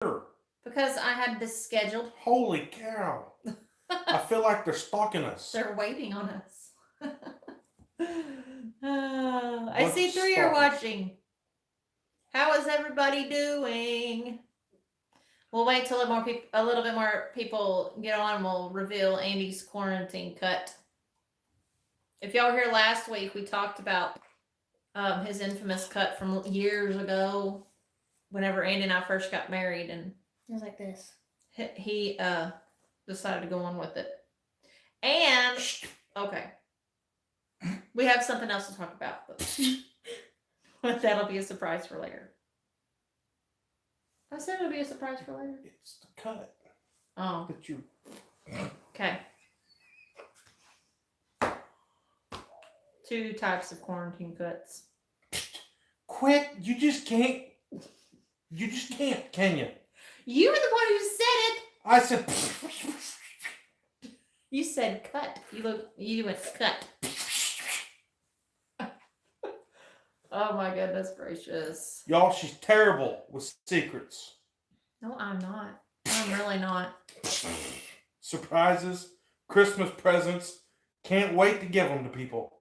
Because I had this scheduled. Holy cow. I feel like they're stalking us. They're waiting on us. I see 3 are watching. How is everybody doing? We'll wait till a little bit more people get on. We'll reveal Andy's quarantine cut. If y'all were here last week, we talked about his infamous cut from years ago, whenever Andy and I first got married, and it was like this. He decided to go on with it. And okay, we have something else to talk about, but that'll be a surprise for later. I said it'll be a surprise for later. It's the cut. Oh. That you. Okay. 2 types of quarantine cuts. Quit! You just can't. You just can't, can you? You were the one who said it. I said. You said cut. You went cut. Oh my goodness gracious. Y'all, she's terrible with secrets. No, I'm not. I'm really not. Surprises, Christmas presents. Can't wait to give them to people.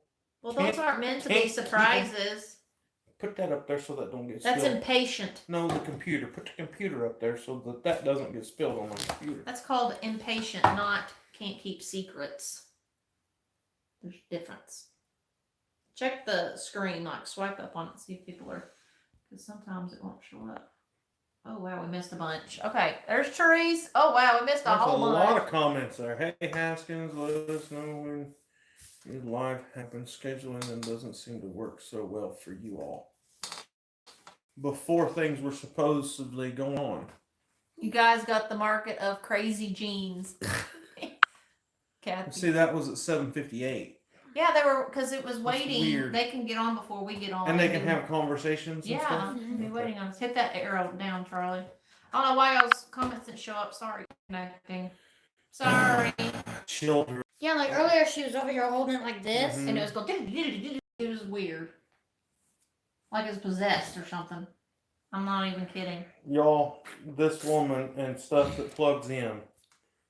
Well, those aren't meant to be surprises. Put that up there so that don't get spilled. That's impatient. No, the computer. Put the computer up there so that doesn't get spilled on my computer. That's called impatient, not can't keep secrets. There's a difference. Check the screen, like swipe up on it, see if people are, because sometimes it won't show up. Oh wow, we missed a bunch. Okay, there's Therese. Oh wow, we missed a whole bunch. There's a lot of comments there. Hey Haskins, let us know when your live happens. Scheduling and doesn't seem to work so well for you all. Before things were supposedly going on. You guys got the market of crazy jeans. See, that was at 7:58. Yeah, they were, because it was waiting. They can get on before we get on. And they can have conversations and stuff? Yeah, be waiting on us. Hit that arrow down, Charlie. I don't know why y'all's comments didn't show up. Sorry, connecting. Sorry. Children. Yeah, like earlier she was over here holding it like this. And it was going, it was weird. Like it's possessed or something. I'm not even kidding. Y'all, this woman and stuff that plugs in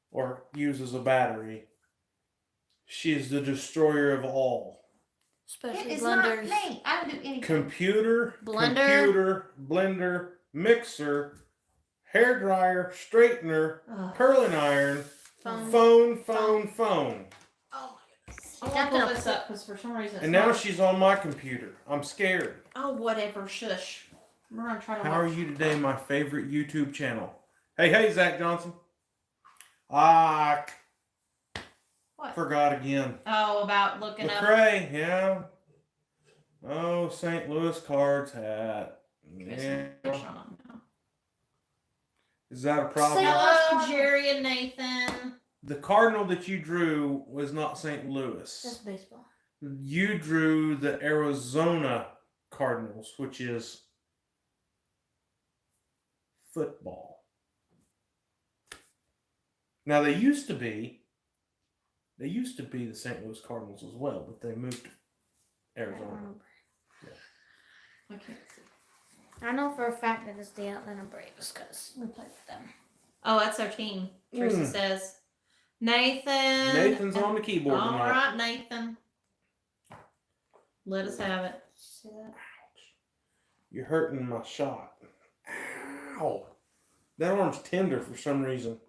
or uses a battery, she is the destroyer of all. Especially blenders. Not me. I don't do anything. Computer, blender, mixer, hair dryer, straightener, curling iron, phone. Oh my goodness. I want to pull this up because for some reason. And now she's on my computer. I'm scared. Oh, whatever. Shush. We're gonna try to. How are you today? My favorite YouTube channel. Hey, Zach Johnson. What? Forgot again. Oh, about looking Lecrae, yeah. Oh, St. Louis Cards hat. Yeah. Is that a problem? Hello, Jerry and Nathan. The Cardinal that you drew was not St. Louis. That's baseball. You drew the Arizona Cardinals, which is football. Now they used to be the St. Louis Cardinals as well, but they moved to Arizona. I can't see. I know for a fact that it's the Atlanta Braves because we played with them. Oh, that's our team. Teresa says. Nathan's on the keyboard tonight. All right, Nathan. Let us have it. See that? You're hurting my shot. Ow. That arm's tender for some reason.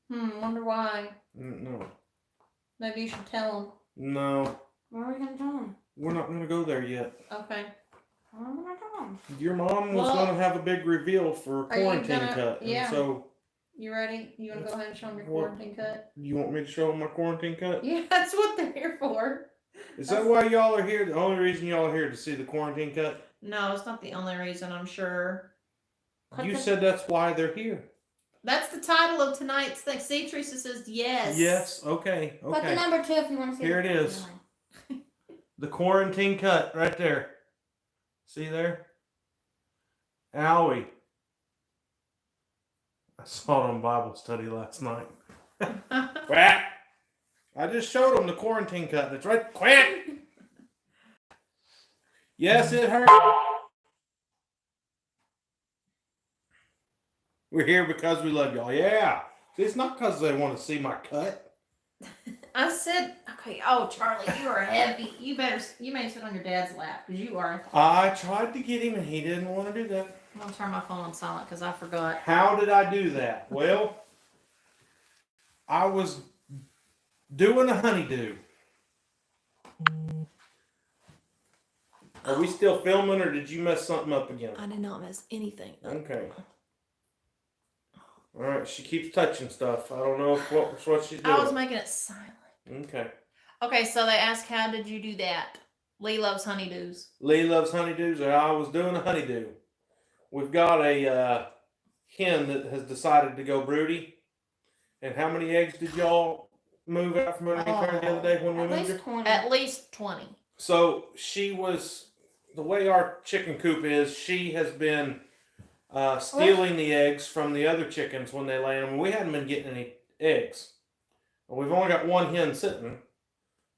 Wonder why. No. Maybe you should tell them. No. What are we going to tell them? We're not going to go there yet. Okay. What are we going to tell them? Your mom was going to have a big reveal for a quarantine cut. Yeah. And so, you ready? You want to go ahead and show them your quarantine cut? You want me to show them my quarantine cut? Yeah, that's what they're here for. Is that why y'all are here? The only reason y'all are here to see the quarantine cut? No, it's not the only reason, I'm sure. You said that's why they're here. That's the title of tonight's thing. See, Teresa says yes. Yes, okay. Put the number 2 if you want to see Here it is. The quarantine cut right there. See there? Owie. I saw it on Bible study last night. Quack. I just showed them the quarantine cut. That's right. Quack. Yes, it hurt. We're here because we love y'all. Yeah. See, it's not because they want to see my cut. I said, okay. Oh, Charlie, you are heavy. You may sit on your dad's lap because you are. I tried to get him and he didn't want to do that. I'm gonna turn my phone on silent because I forgot. How did I do that? Well, I was doing a honeydew. Are we still filming or did you mess something up again? I did not miss anything. Okay. All right, she keeps touching stuff. I don't know if what she's doing. I was making it silent. Okay. Okay, so they asked, how did you do that? Lee loves honeydews. Lee loves honeydews, or I was doing a honeydew. We've got a hen that has decided to go broody. And how many eggs did y'all move out from underneath her the other day when we At moved her? least 20. At least 20. So she was, the way our chicken coop is, she has been stealing the eggs from the other chickens when they lay them. We hadn't been getting any eggs. We've only got one hen sitting.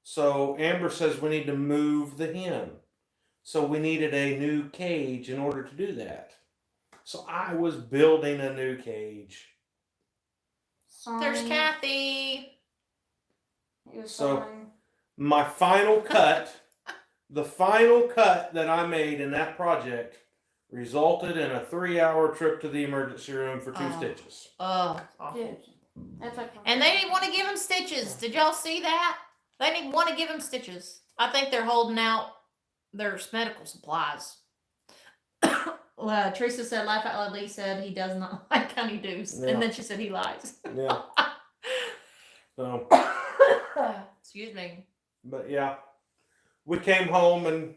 So Amber says we need to move the hen. So we needed a new cage in order to do that. So I was building a new cage. There's Sorry. Kathy. It was So- sorry. My final cut, the final cut that I made in that project resulted in a 3-hour trip to the emergency room for 2 Oh. stitches. Oh, awful. Dude, that's like. And they didn't want to give him stitches. Did y'all see that? They didn't want to give him stitches. I think they're holding out their medical supplies. Teresa said, laugh out loud. Lee said he does not like honeydews. Yeah. And then she said he lies. Yeah. So, Excuse me. but yeah, we came home and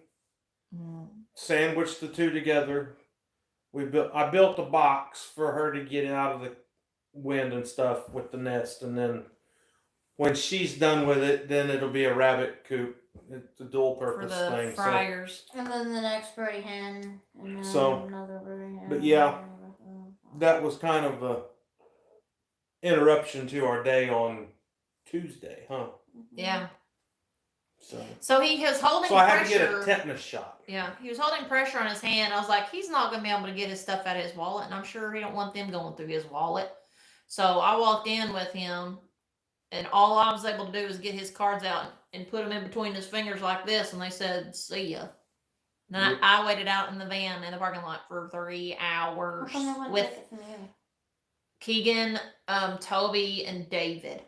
Mm. sandwiched the two together. I built a box for her to get out of the wind and stuff with the nest, and then when she's done with it, then it'll be a rabbit coop. It's a dual For purpose the thing. fryers. And then the next birdie hen. And then So, another birdie hen. but yeah. That was kind of a interruption to our day on Tuesday, huh? Yeah. So So he was holding I had pressure. to get a tetanus shot. Yeah, he was holding pressure on his hand. I was like, he's not going to be able to get his stuff out of his wallet, and I'm sure he don't want them going through his wallet. So I walked in with him, and all I was able to do was get his cards out and put them in between his fingers like this, and they said, see ya. And Yep. I waited out in the van in the parking lot for 3 hours How come they wouldn't with take it from you? Keegan, Toby, and David.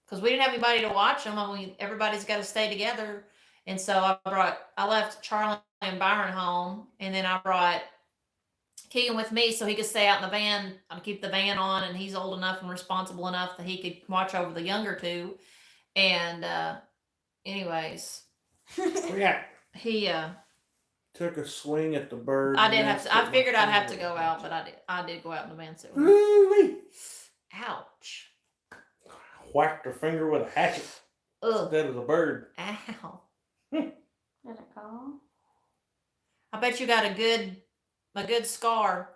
Because we didn't have anybody to watch them. Everybody's got to stay together. And so I left Charlie and Byron home, and then I brought Keegan with me so he could stay out in the van. I'd keep the van on, and he's old enough and responsible enough that he could watch over the younger two. And anyways, Yeah. he Took a swing at the bird. I did have nest to. I with my figured I'd have to finger. go out, but I did go out in the van soon. Ooh-wee. Ouch. Whacked her finger with a hatchet Ugh. instead of the bird. Ow. Did it go? I bet you got a good scar.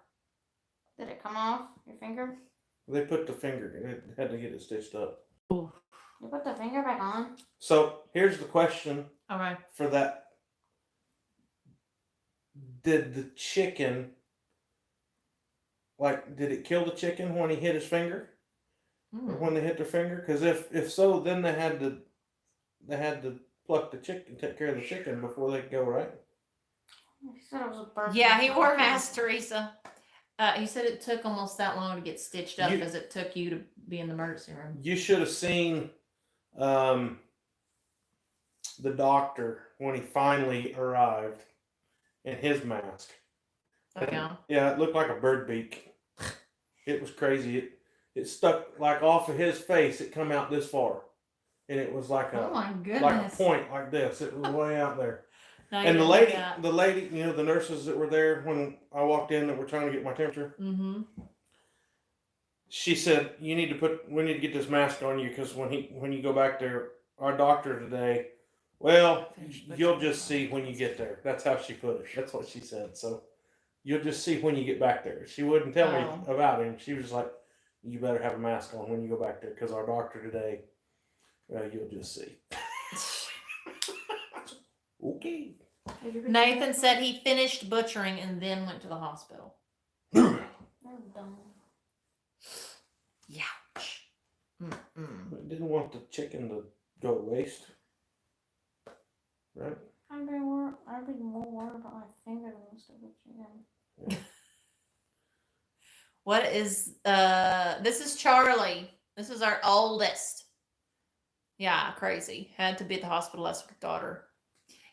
Did it come off your finger? They put the finger. It had to get it stitched up. You put the finger back on? So here's the question Okay. for that. Did the chicken, did it kill the chicken when he hit his finger? Or Mm. when they hit their finger? Because if so, then they had to pluck the chicken, take care of the chicken before they could go, right? He said it was a bird. Yeah, he wore a mask, Teresa. He said it took almost that long to get stitched up You- because it took you to be in the emergency room. You should have seen the doctor when he finally arrived in his mask. Okay. Yeah, it looked like a bird beak. It was crazy. It stuck like off of his face. It come out this far, and it was like Oh a my like a goodness. point like this. It was way out there. No, And the lady, you know, the nurses that were there when I walked in that were trying to get my temperature. Mm-hmm. She said, we need to get this mask on you because when you go back there, our doctor today, well, you'll just see when you get there. That's how she put it. That's what she said. So you'll just see when you get back there. She wouldn't tell me Oh. about him. She was just like, you better have a mask on when you go back there because our doctor today, well, you'll just see. Okay. Nathan said he finished butchering and then went to the hospital. They're dumb. chicken to go to waste. Right? I'd be more worried about my finger than the stupid chicken. What is this is Charlie. This is our oldest. Yeah, crazy. Had to be at the hospital last week, daughter.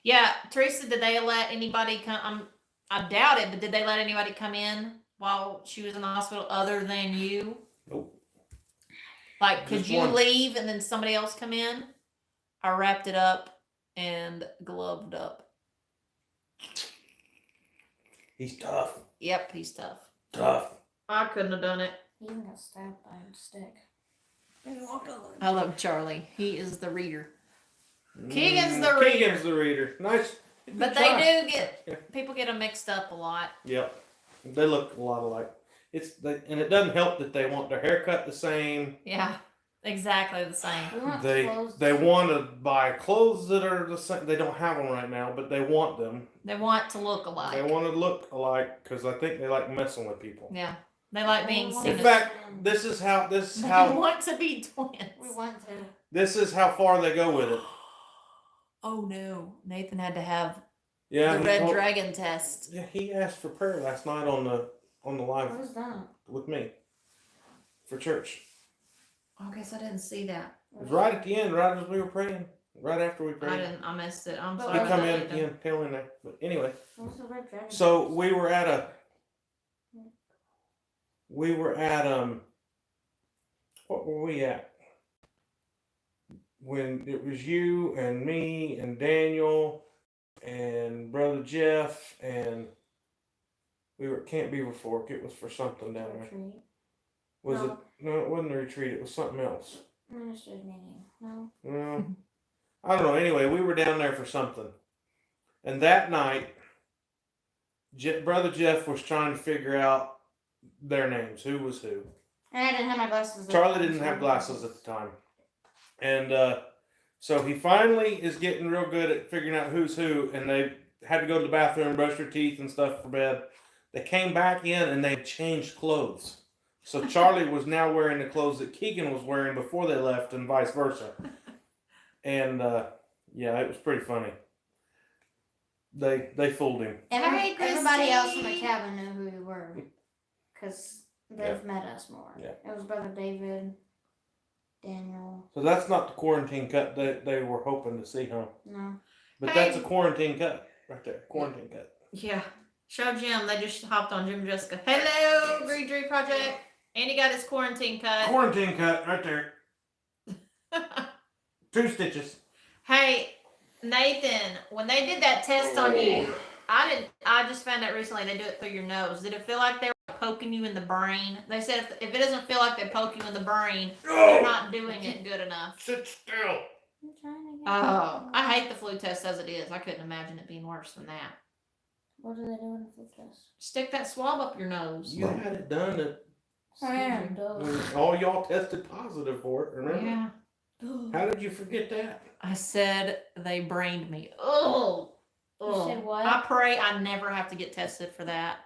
Yeah, Teresa, did they let anybody come? I doubt it, but did they let anybody come in while she was in the hospital other than you? Nope. Like, could Just you one. leave and then somebody else come in? I wrapped it up and gloved up. He's tough. Yep, he's tough. Tough. I couldn't have done it. He even got stabbed by a stick. I love Charlie. He is the reader. Keegan's the reader. Keegan's the reader. Nice. But Good they try. do get people get them mixed up a lot. Yep. They look a lot alike. And it doesn't help that they want their haircut the same. Yeah, exactly the same. We want They clothes. want to buy clothes that are the same. They don't have them right now, but they want them. They want to look alike. They want to look alike because I think they like messing with people. Yeah, they like being They want seen. In as- fact, this is how they want to be twins. We want to. this is how far they go with it. Oh no, Nathan had to have Yeah, the he red told- dragon test. Yeah, he asked for prayer last night on the live What is that? with me for church. I guess I didn't see that. It was right at the end, right as we were praying, right after we I prayed. didn't. I missed it. I'm But sorry. He what about come that, in Nathan. again, tail in there. But anyway, What's the red dragon? so we were at what were we at? When it was you and me and Daniel and brother Jeff and we were at Camp Beaver Fork. It was for something down there. Retreat. Was No. it? No, it wasn't a retreat. It was something else. Minister's meeting. No. Well, I don't know. Anyway, we were down there for something. And that night, Brother Jeff was trying to figure out their names. Who was who? And I didn't have my glasses. at the Charlie time, didn't so have I glasses at the time. And so he finally is getting real good at figuring out who's who. And they had to go to the bathroom, brush their teeth and stuff for bed. They came back in and they changed clothes. So Charlie was now wearing the clothes that Keegan was wearing before they left and vice versa. And yeah, it was pretty funny. They fooled him. Hey, Everybody else in the Christy. cabin knew who we were. Because they've met us more. Yeah. It was Brother David, Daniel. So that's not the quarantine cut that they were hoping to see, huh? No. But Hey. that's a quarantine cut right there. Quarantine cut. Yeah. Show Jim. They just hopped on Jim and Jessica. Hello, Green Tree Project. Andy got his quarantine cut. Quarantine cut right there. 2 stitches. Hey, Nathan, when they did that test on you, I just found out recently they do it through your nose. Did it feel like they were poking you in the brain? They said if it doesn't feel like they poke you in the brain, they're not doing it good enough. Sit still. I'm trying to get Oh, I hate the flu test as it is. I couldn't imagine it being worse than that. What do they do in the flu test? Stick that swab up your nose. You had it done at, Random. when all y'all tested positive for it, remember? Yeah. How did you forget that? I said they brained me. Oh. You said what? I pray I never have to get tested for that.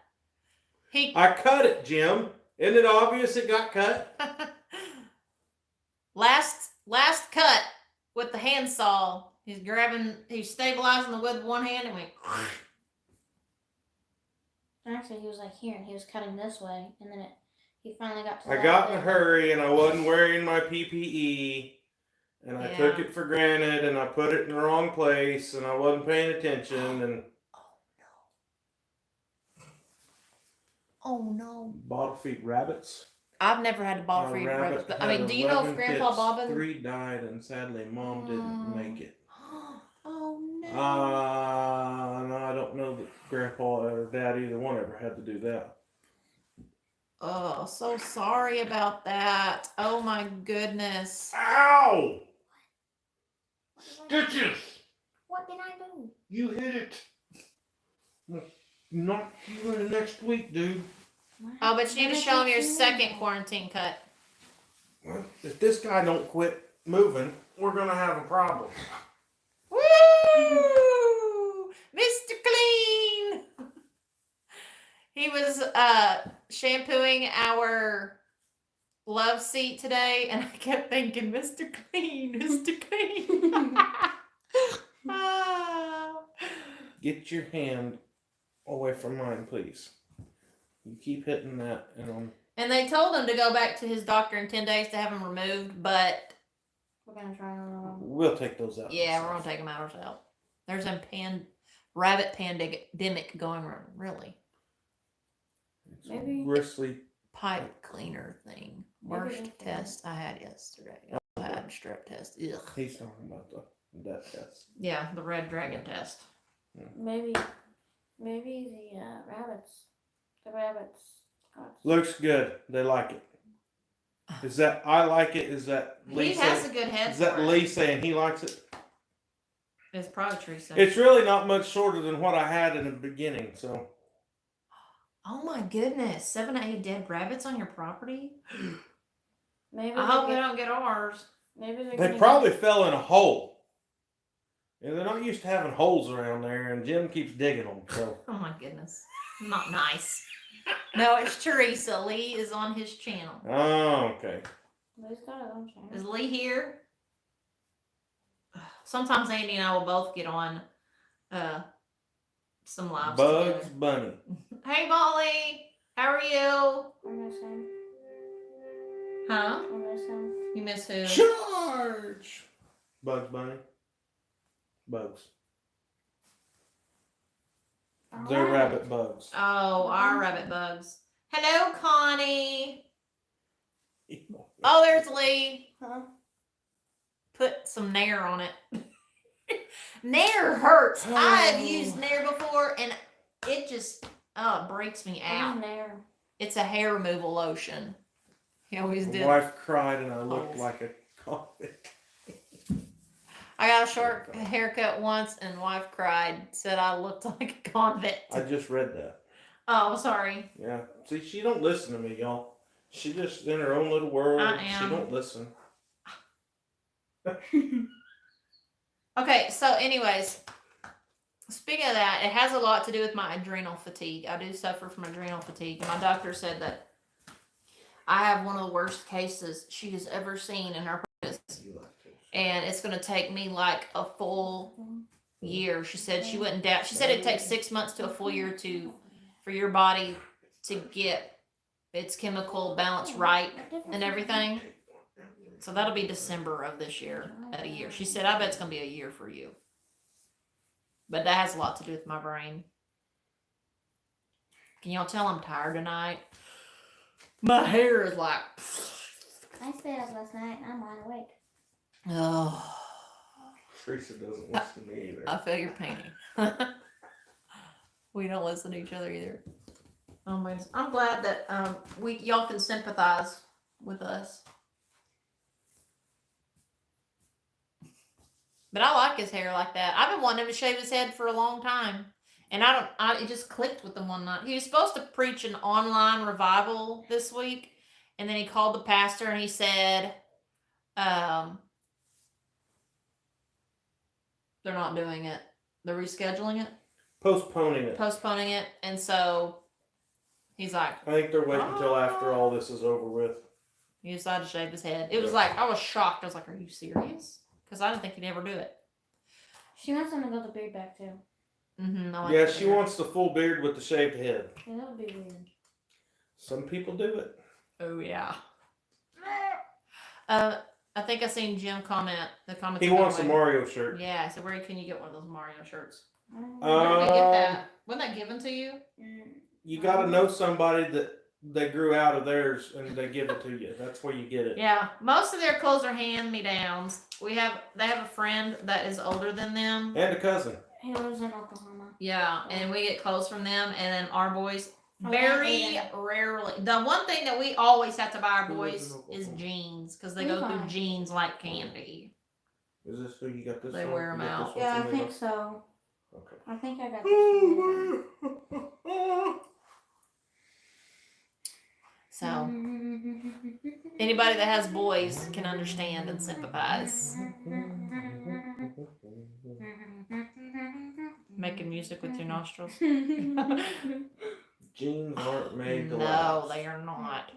He I cut it, Jim. Isn't it obvious it got cut? last cut with the handsaw. He's stabilizing the wood with one hand and went. Actually, he was like here, and he was cutting this way, and then he finally got to I that got in a bit. hurry and I wasn't wearing my PPE and I took Yeah. it for granted and I put it in the wrong place and I wasn't paying attention and Oh no! bottle feed rabbits. I've never had a bottle A feed rabbit rabbits, but I had mean, do you know if 11 Grandpa kids. Bobbin? 3 died and sadly Mom didn't make it. Oh no! No, I don't know that Grandpa or Dad either one ever had to do that. Oh, so sorry about that. Oh my goodness. Ow! Stitches! What did I do? You hit it. Knock you in the next week, dude. Oh, but you need to What show him did your you do? second quarantine cut. Well, if this guy don't quit moving, we're gonna have a problem. Woo! Mr. Clean! He was shampooing our love seat today, and I kept thinking, Mr. Clean, Mr. Clean. Ah. Get your hand away from mine, please. You keep hitting that, and And they told him to go back to his doctor in 10 days to have him removed, but We're gonna try another one. we'll take those out. yeah, we're gonna take them out ourselves. There's a rabbit pandemic going on, really. It's Maybe- bristly. Pipe cleaner thing. Maybe Worst we can- test I had yesterday. I had strep test. Ugh. He's talking about that test. Yeah, the red dragon test. Maybe the rabbits. The rabbits. Looks good. They like it. Is that I like it? Is that Lee He has a saying? good head. Is that for it. Lee saying he likes it? It's probably Teresa. It's really not much shorter than what I had in the beginning. So Oh my goodness, 7 to 8 dead rabbits on your property? Maybe I hope they don't get ours. Maybe they're they gonna probably fell in a hole. And they're not used to having holes around there, and Jim keeps digging them. So Oh my goodness. Not nice. No, it's Teresa. Lee is on his channel. oh, okay. Lee's got his own channel. Is Lee here? Sometimes Andy and I will both get on some lives Bugs together. Bunny. Hey Molly, how are you? I miss him. Huh? I miss him. You miss who? Charge. Bugs Bunny. Bugs. They're Alright. rabbit bugs. Oh, our rabbit bugs. Hello, Connie. Oh, there's Lee. Huh? Put some Nair on it. Nair hurts. I have used Nair before, and it just it breaks me out. I'm there. It's a hair removal lotion. He always My did. wife cried, and I looked Oh. like a convict. I got a short haircut once, and wife cried. Said I looked like a convict. I just read that. Oh, sorry. Yeah. See, she don't listen to me, y'all. She just in her own little world. I She am. don't listen. Okay, so anyways, speaking of that, it has a lot to do with my adrenal fatigue. I do suffer from adrenal fatigue. My doctor said that I have one of the worst cases she has ever seen in her practice, and it's going to take me like a full year. She said she wouldn't doubt. She said it takes 6 months to a full year for your body to get its chemical balance right and everything. So that'll be December of this year at a year. She said, I bet it's going to be a year for you. But that has a lot to do with my brain. Can y'all tell I'm tired tonight? My hair is like, I stayed up last night and I'm wide awake. oh, Teresa doesn't listen to me either. I feel your pain. We don't listen to each other either. Oh my, I'm glad that y'all can sympathize with us. But I like his hair like that. I've been wanting him to shave his head for a long time. And it just clicked with him one night. He was supposed to preach an online revival this week. And then he called the pastor and he said, they're not doing it. They're rescheduling it, Postponing it. postponing it. And so he's like, I think they're waiting until after all this is over with. he decided to shave his head. It was like, I was shocked. I was like, are you serious? Because I didn't think he'd ever do it. She wants him to go the beard back too. Mm-hmm. Yeah, she wants the full beard with the shaved head. Yeah, that would be weird. Some people do it. Oh yeah. I think I seen Jim comment. The comment. He wants a Mario shirt. Yeah, I said, where can you get one of those Mario shirts? Where did Uh, we get that? Wasn't that given to you? You got to know somebody that they grew out of theirs and they give it to you. That's where you get it. Yeah, most of their clothes are hand-me-downs. They have a friend that is older than them. And a cousin. He lives in Oklahoma. Yeah, and we get clothes from them, and then our boys Oh, very yeah. rarely. The one thing that we always have to buy our Who lives boys in is Oklahoma? jeans because they go through Okay. jeans like candy. Is this who you got this They from? wear 'em You got out. this one Yeah, I from me? think so. Okay. I think I got this one. So anybody that has boys can understand and sympathize. Making music with your nostrils. Jeans aren't made to No, last. they are not.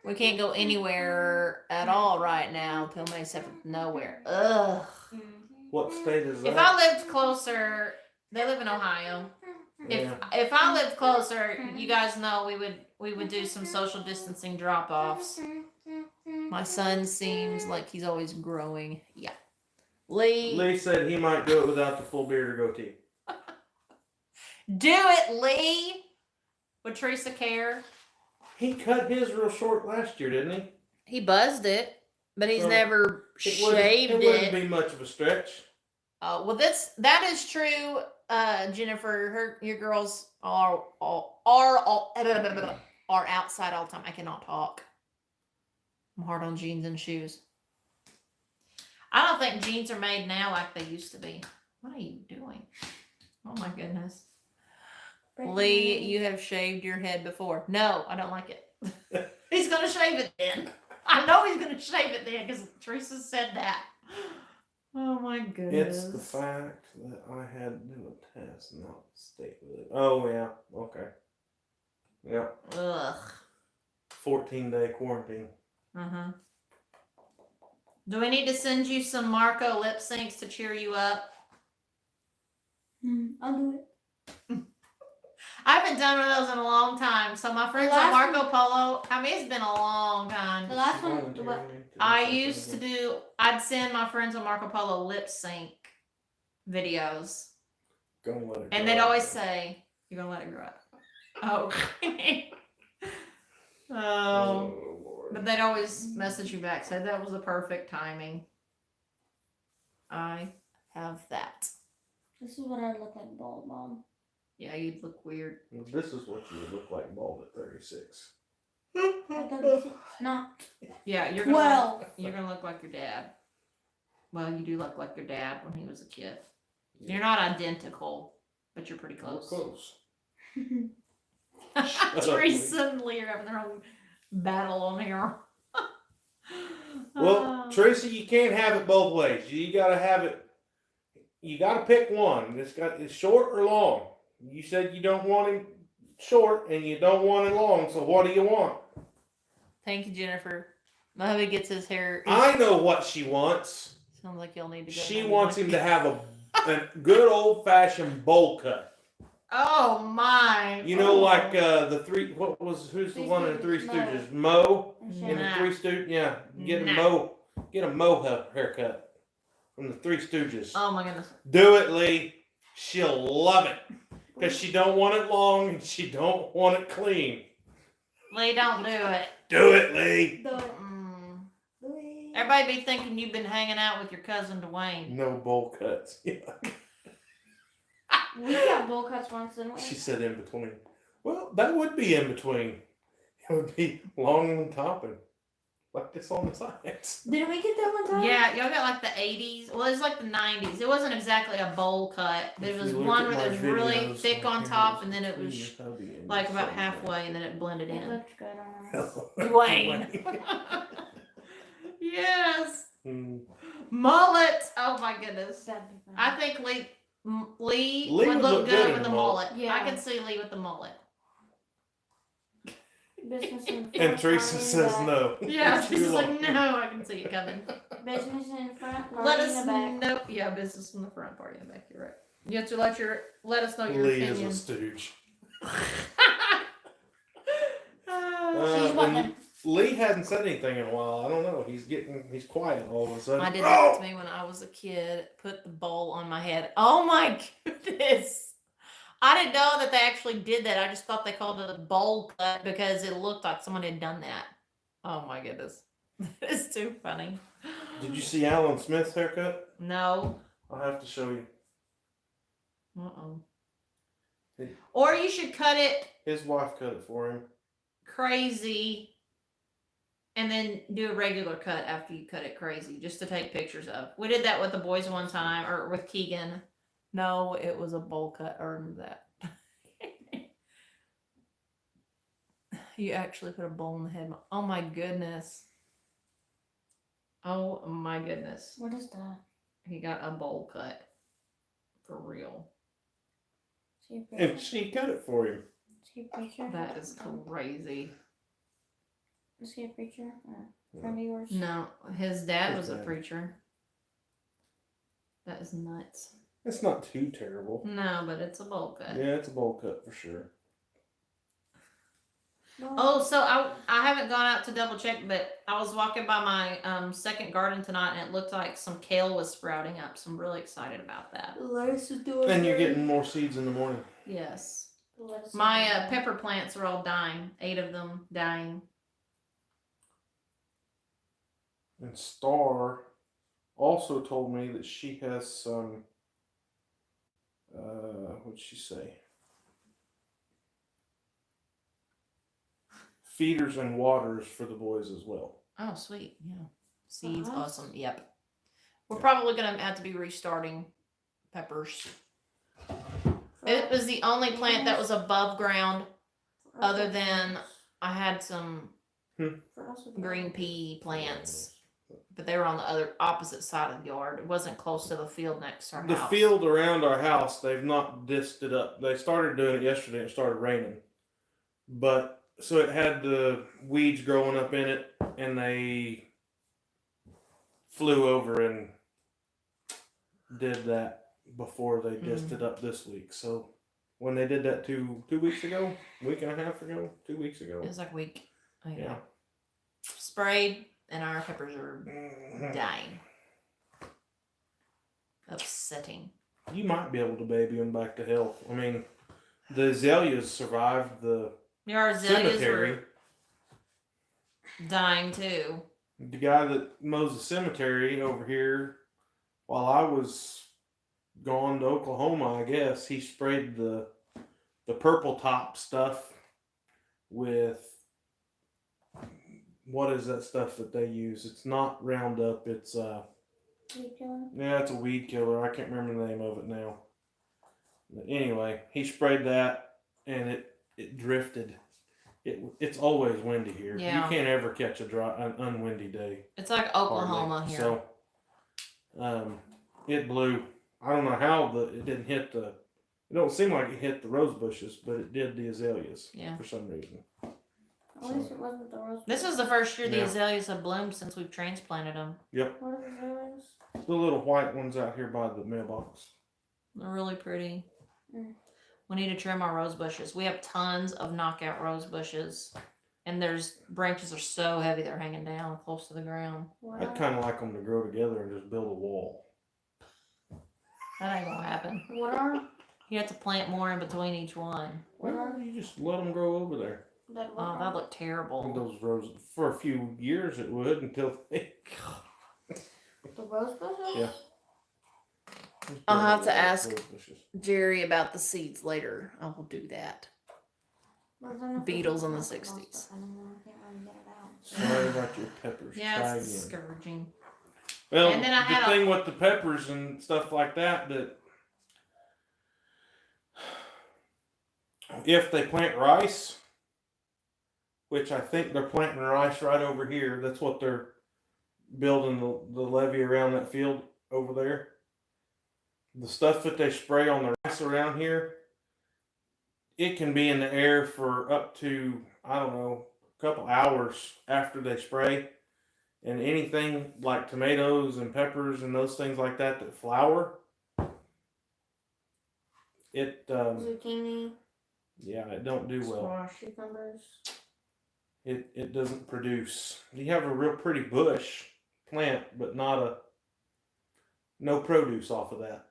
We can't go anywhere at all right now till May 7th. Nowhere. Ugh. What state is that? If I lived closer, they live in Ohio. Yeah. If I lived closer, you guys know we would do some social distancing drop offs. My son seems like he's always growing. Yeah. Lee said he might do it without the full beard or goatee. Do it, Lee. Would Teresa care? He cut his real short last year, didn't he? He buzzed it, but he's So, never shaved it wouldn't be much of a stretch. Oh well, that is true, Jennifer. Your girls are outside all the time. I cannot talk. I'm hard on jeans and shoes. I don't think jeans are made now like they used to be. What are you doing? Oh my goodness. Lee, you have shaved your head before. No, I don't like it. He's gonna shave it then. I know he's gonna shave it then because Teresa said that. Oh my goodness. It's the fact that I had to do a test, not stay with it. Oh yeah, okay. Yeah. Ugh. 14-day quarantine. Uh-huh. Do we need to send you some Marco lip syncs to cheer you up? I'll do it. I haven't done one of those in a long time. So my friends on Marco Polo, I mean, it's been a long time. The last one, I'd send my friends on Marco Polo lip sync videos. Gonna let it And go they'd out always there. say, you're going to let it grow up. Oh. Oh. Oh, Lord. But they'd always message you back, say that was the perfect timing. I have that. this is what I look like bald, Mom. Yeah, you'd look weird. This is what you would look like bald at 36. At 36, not Yeah, you're 12. gonna look like your dad. Well, you do look like your dad when he was a kid. You're not identical, but you're pretty We're close. close. up, Teresa and Lee are having their own battle on here. Well, Tracy, you can't have it both ways. You gotta have it. You gotta pick one. It's short or long. You said you don't want him short and you don't want it long. So what do you want? Thank you, Jennifer. My hubby gets his hair. I know what she wants. Sounds like you'll need to go. She wants him to have a good old fashioned bowl cut. Oh my! You know, like the three. Who's the one in the Three Stooges? Mo in the Nah. Three Stooges. Yeah, get Nah. a Mo haircut from the Three Stooges. Oh my goodness! Do it, Lee. She'll love it because she don't want it long and she don't want it clean. Lee, don't do it. Do it, Lee. Do it. Mm. Do it. Everybody be thinking you've been hanging out with your cousin Dwayne. No bowl cuts. Yeah. We got bowl cuts once, didn't we? She said in between. Well, that would be in between. It would be long on top and like this on the sides. Didn't we get that one time? Yeah, y'all got like the 80s. Well, it was like the 90s. It wasn't exactly a bowl cut, but it was one where it was really thick on top and then it was like about halfway and then it blended It in. looked good on us. Dwayne. Yes. Mm. Mullet. Oh my goodness. That'd be fun. I think Lee Lee would would look look good good with the in a mullet. mullet. Yeah. I can see Lee with the mullet. Business in And front, Teresa money in says back. no. Yeah, Too she's like, long. no, I can see it coming. Business in front, Let money us in the back. know. Yeah, business from the front, party in the back. You're right. You have to let us know your Lee opinion. is a stooge. She's and one. Lee hadn't said anything in a while. I don't know. He's quiet all of a sudden. I did that to me when I was a kid. Put the bowl on my head. Oh my goodness. I didn't know that they actually did that. I just thought they called it a bowl cut because it looked like someone had done that. Oh my goodness. It's too funny. Did you see Alan Smith's haircut? No. I'll have to show you. Uh-oh. Hey. Or you should cut it His wife cut it for him. crazy and then do a regular cut after you cut it crazy just to take pictures of. We did that with the boys one time or with Keegan. No, it was a bowl cut. I remember that. You actually put a bowl in the head. Oh my goodness. Oh my goodness. What is that? He got a bowl cut. For real. See a And picture? she cut it for him. See a picture? That is crazy. Is he a preacher? Or a friend of yours? No, his dad His was a dad. preacher. That is nuts. It's not too terrible. No, but it's a bowl cut. Yeah, it's a bowl cut for sure. Well, Oh, so I haven't gone out to double check, but I was walking by my second garden tonight, and it looked like some kale was sprouting up. So I'm really excited about that. the lettuce is doing And you're good. getting more seeds in the morning. Yes, The lettuce is my doing good. pepper plants are all dying. 8 of them dying. And Star also told me that she has some. What'd she say? Feeders and waters for the boys as well. Oh, sweet. Yeah, seeds, us? awesome. Yep. We're probably gonna have to be restarting peppers. It was the only plant that was above ground. For us, Other it's than lettuce. I had some For us, it's green lettuce. pea plants, but they were on the other opposite side of the yard. It wasn't close to the field next to our The house. field around our house, they've not disced it up. They started doing it yesterday. It started raining, but so it had the weeds growing up in it, and they flew over and did that before they disced it up this week. So when they did that 2 weeks ago, week and a half ago, 2 weeks ago, It was like a week. yeah. Sprayed, and our peppers are Mhm. dying. Upsetting. You might be able to baby them back to health. I mean, the azaleas survived the Our azaleas cemetery. were dying too. The guy that mows the cemetery over here, while I was gone to Oklahoma, I guess he sprayed the purple top stuff with what is that stuff that they use? It's not Roundup. It's Weed killer? yeah, it's a weed killer. I can't remember the name of it now. But anyway, he sprayed that, and it drifted. It's always windy here. Yeah. You can't ever catch an unwindy day. It's like hardly. Oklahoma here. So, it blew. I don't know how it didn't hit the. It don't seem like it hit the rose bushes, but it did the azaleas Yeah. for some reason. At least it wasn't the rose. This is the first year the Yeah. azaleas have bloomed since we've transplanted them. What are azaleas? The little white ones out here by the mailbox. They're really pretty. Mm. We need to trim our rose bushes. We have tons of knockout rose bushes, and there's branches are so heavy they're hanging down close to the ground. What I'd are, kind of like them to grow together and just build a wall. That ain't gonna happen. what are You have to plant more in between each one. what Well, are you just let them grow over there. that? Oh, that looked terrible. Those roses for a few years it would until they. The rose bushes? Yeah. I'll have to ask- Rose bushes. Jerry about the seeds later. I will do that. Well, then if Beetles we in the don't plant 60s. stuff anymore, I can't really get it out. Sorry about your peppers. Yeah, Try it's again. discouraging. Well, And then I the had a- thing with the peppers and stuff like that if they plant rice, which I think they're planting rice right over here, that's what they're building the levee around that field over there. The stuff that they spray on the rice around here, it can be in the air for up to, I don't know, a couple hours after they spray. And anything like tomatoes and peppers and those things like that that flower, it Zucchini, yeah, it don't do well. Squash. cucumbers. It doesn't produce. You have a real pretty bush plant, but no produce off of that,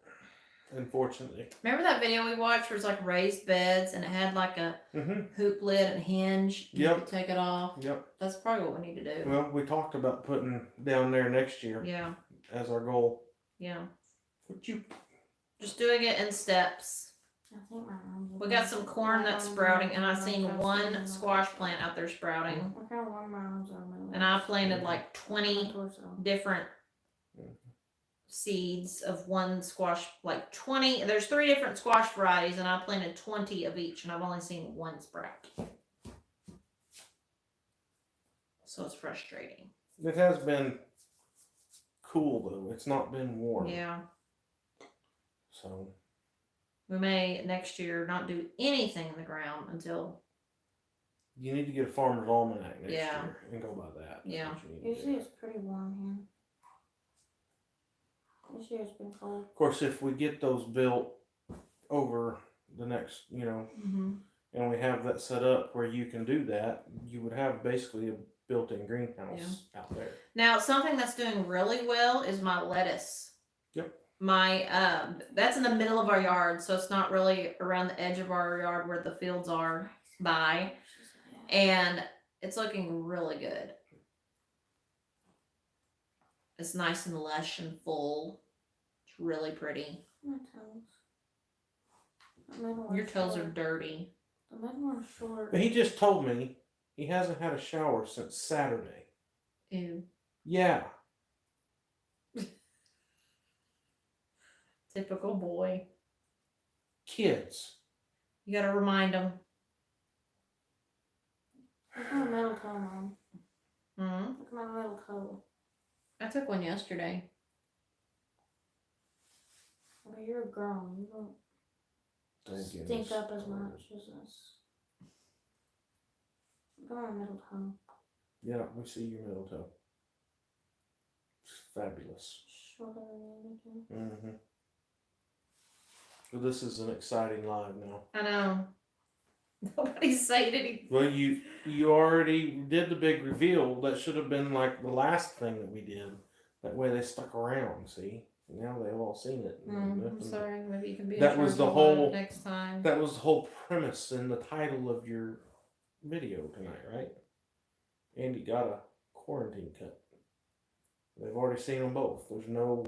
unfortunately. Remember that video we watched where it's like raised beds and it had like a hoop lid and hinge? You Yep. could take it off. Yep. That's probably what we need to do. Well, we talked about putting down there next year Yeah, as our goal. yeah. Would you? Just doing it in steps. I think my mom's We got some corn that's sprouting, and I seen one squash plant out there sprouting. Look how long my arms are. My And I legs. planted like My 20 torso. different seeds of one squash, like 20. There's 3 different squash varieties, and I planted 20 of each, and I've only seen one sprout. So it's frustrating. It has been cool though. It's not been warm. Yeah. So We may next year not do anything in the ground until You need to get a farmer's almanac next Yeah. year and go by that. That's Yeah. what you need to Usually do. it's pretty warm here. This year's been cold. Of course, if we get those built over the next, Mm-hmm. and we have that set up where you can do that, you would have basically a built-in greenhouse out there. Now, something that's doing really well is my lettuce. Yep. My that's in the middle of our yard, so it's not really around the edge of our yard where the fields are by, and it's looking really good. It's nice and lush and full. It's really pretty. My toes. The middle one's Your toes are short. dirty. The middle one's short. But he just told me he hasn't had a shower since Saturday. Ew. Yeah. Typical boy. Kids. You gotta remind him. Look at my middle toe, Mom. Hmm. Look at my middle toe. I took one yesterday. But you're grown. You don't Don't get stink me up as started. much as us. Look at my middle toe. Yeah, we see your middle toe. It's fabulous. Shorter than the other two. Mm-hmm. So this is an exciting live now. I know. Nobody's saying anything. Well, you already did the big reveal. That should have been like the last thing that we did. That way they stuck around. See, now they've all seen it. I'm Nothing- sorry. Maybe you can be. in That was charge the of one whole- next time. That was the whole premise in the title of your video tonight, right? Andy got a quarantine cut. They've already seen them both. There's no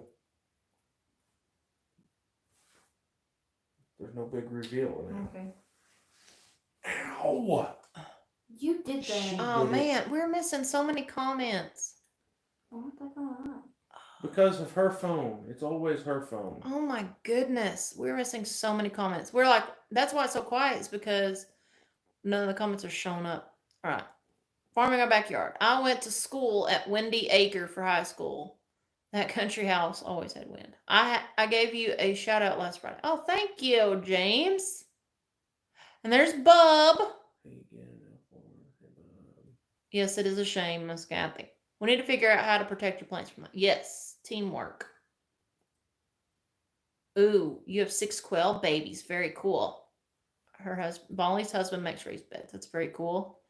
big reveal in it. Okay. Ow! You did She- that. Oh did it. man, we're missing so many comments. What the going on? Because of her phone. It's always her phone. Oh my goodness, we're missing so many comments. We're like, that's why it's so quiet. It's because none of the comments are showing up. All right, farming our backyard. I went to school at Windy Acre for high school. That country house always had wind. I gave you a shout out last Friday. Oh, thank you, James. And there's Bub. Yes, it is a shame, Miss Kathy. We need to figure out how to protect your plants from that. Yes, teamwork. Ooh, you have 6 quail babies. Very cool. Her husband, Molly's husband, makes raised beds. That's very cool.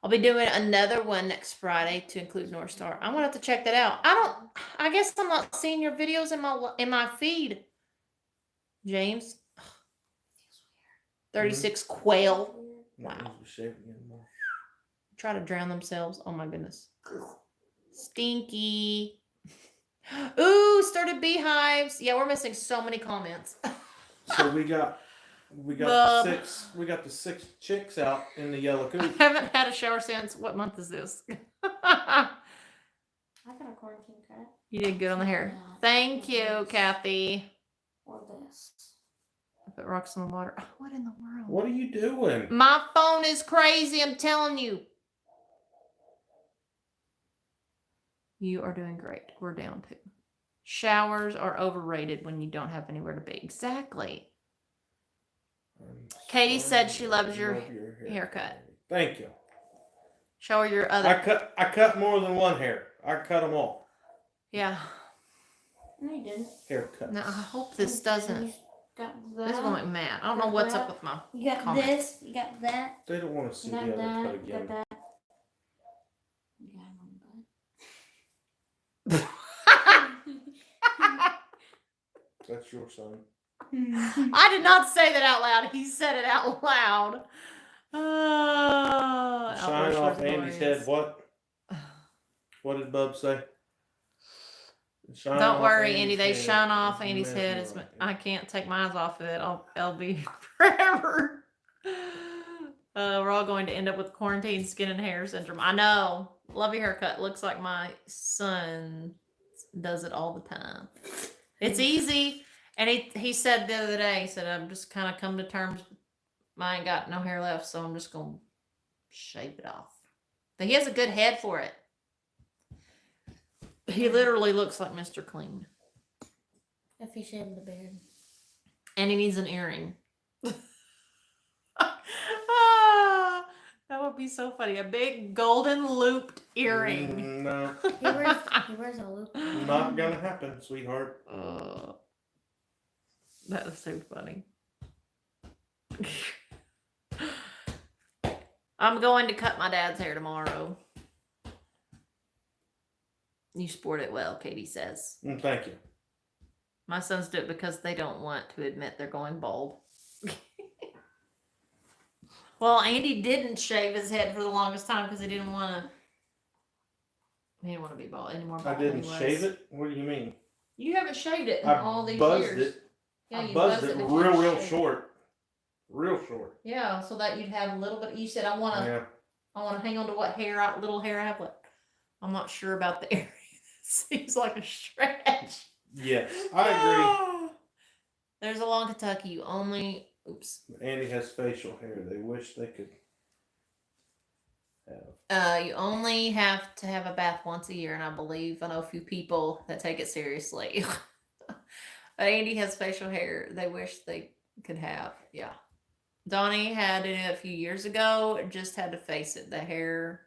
I'll be doing another one next Friday to include North Star. I'm gonna have to check that out. I guess I'm not seeing your videos in my feed. James, 36 quail. Wow. Try to drown themselves. Oh my goodness. Stinky. Ooh, started beehives. Yeah, we're missing so many comments. So we got Bub. the 6 chicks out in the yellow I coop. haven't had a shower since, what month is this? I got a quarantine cut. You did good on the hair. Thank you, Kathy. Or this. I put rocks in the water. Oh, what in the world? What are you doing? My phone is crazy, I'm telling you. You are doing great. We're down 2. Showers are overrated when you don't have anywhere to be. Exactly. Katie said she loves your haircut. Thank you. Show her your other. I cut more than one hair. I cut them all. Yeah. No, you didn't. Haircuts. Now I hope this doesn't. You got that. This is gonna make me mad. I don't know what's up with my. You got comments. this. You got that. They don't want to see You the got other that. cut You got again. that. You got one That's your son. I did not say that out loud. He said it out loud. Oh, Shine outburst off was Andy's glorious. head. What? What did Bub say? Shine Don't off worry, Andy's Andy. They head. shine off It's Andy's head. It's, mesmerizing. I can't take my eyes off of it. I'll be forever. We're all going to end up with quarantine skin and hair syndrome. I know. Love your haircut. Looks like my son does it all the time. It's easy. And he said the other day, he said, I'm just kind of come to terms. I ain't got no hair left, so I'm just going to shave it off. But he has a good head for it. He literally looks like Mr. Clean. If he shaved the beard. And he needs an earring. Ah, That would be so funny. A big golden looped earring. No, He wears a loop. not gonna happen, sweetheart. That is so funny. I'm going to cut my dad's hair tomorrow. You sport it well, Katie says. Thank you. My sons do it because they don't want to admit they're going bald. Well, Andy didn't shave his head for the longest time because he didn't want to. He didn't want to be bald anymore. I didn't shave it. What do you mean? You haven't shaved it in I all these buzzed years. it. Yeah, I you buzzed it but you real didn't shave it. short. Real short. Yeah, so that you'd have a little bit. You said I want to. Yeah. I want to hang on to what little hair I have left. I'm not sure about the area. Seems like a stretch. Yes, I agree. There's a law in Kentucky. You only. Oops. Andy has facial hair. They wish they could have. You only have to have a bath once a year, and I know a few people that take it seriously. But Andy has facial hair. They wish they could have. Yeah. Donnie had it a few years ago. Just had to face it. The hair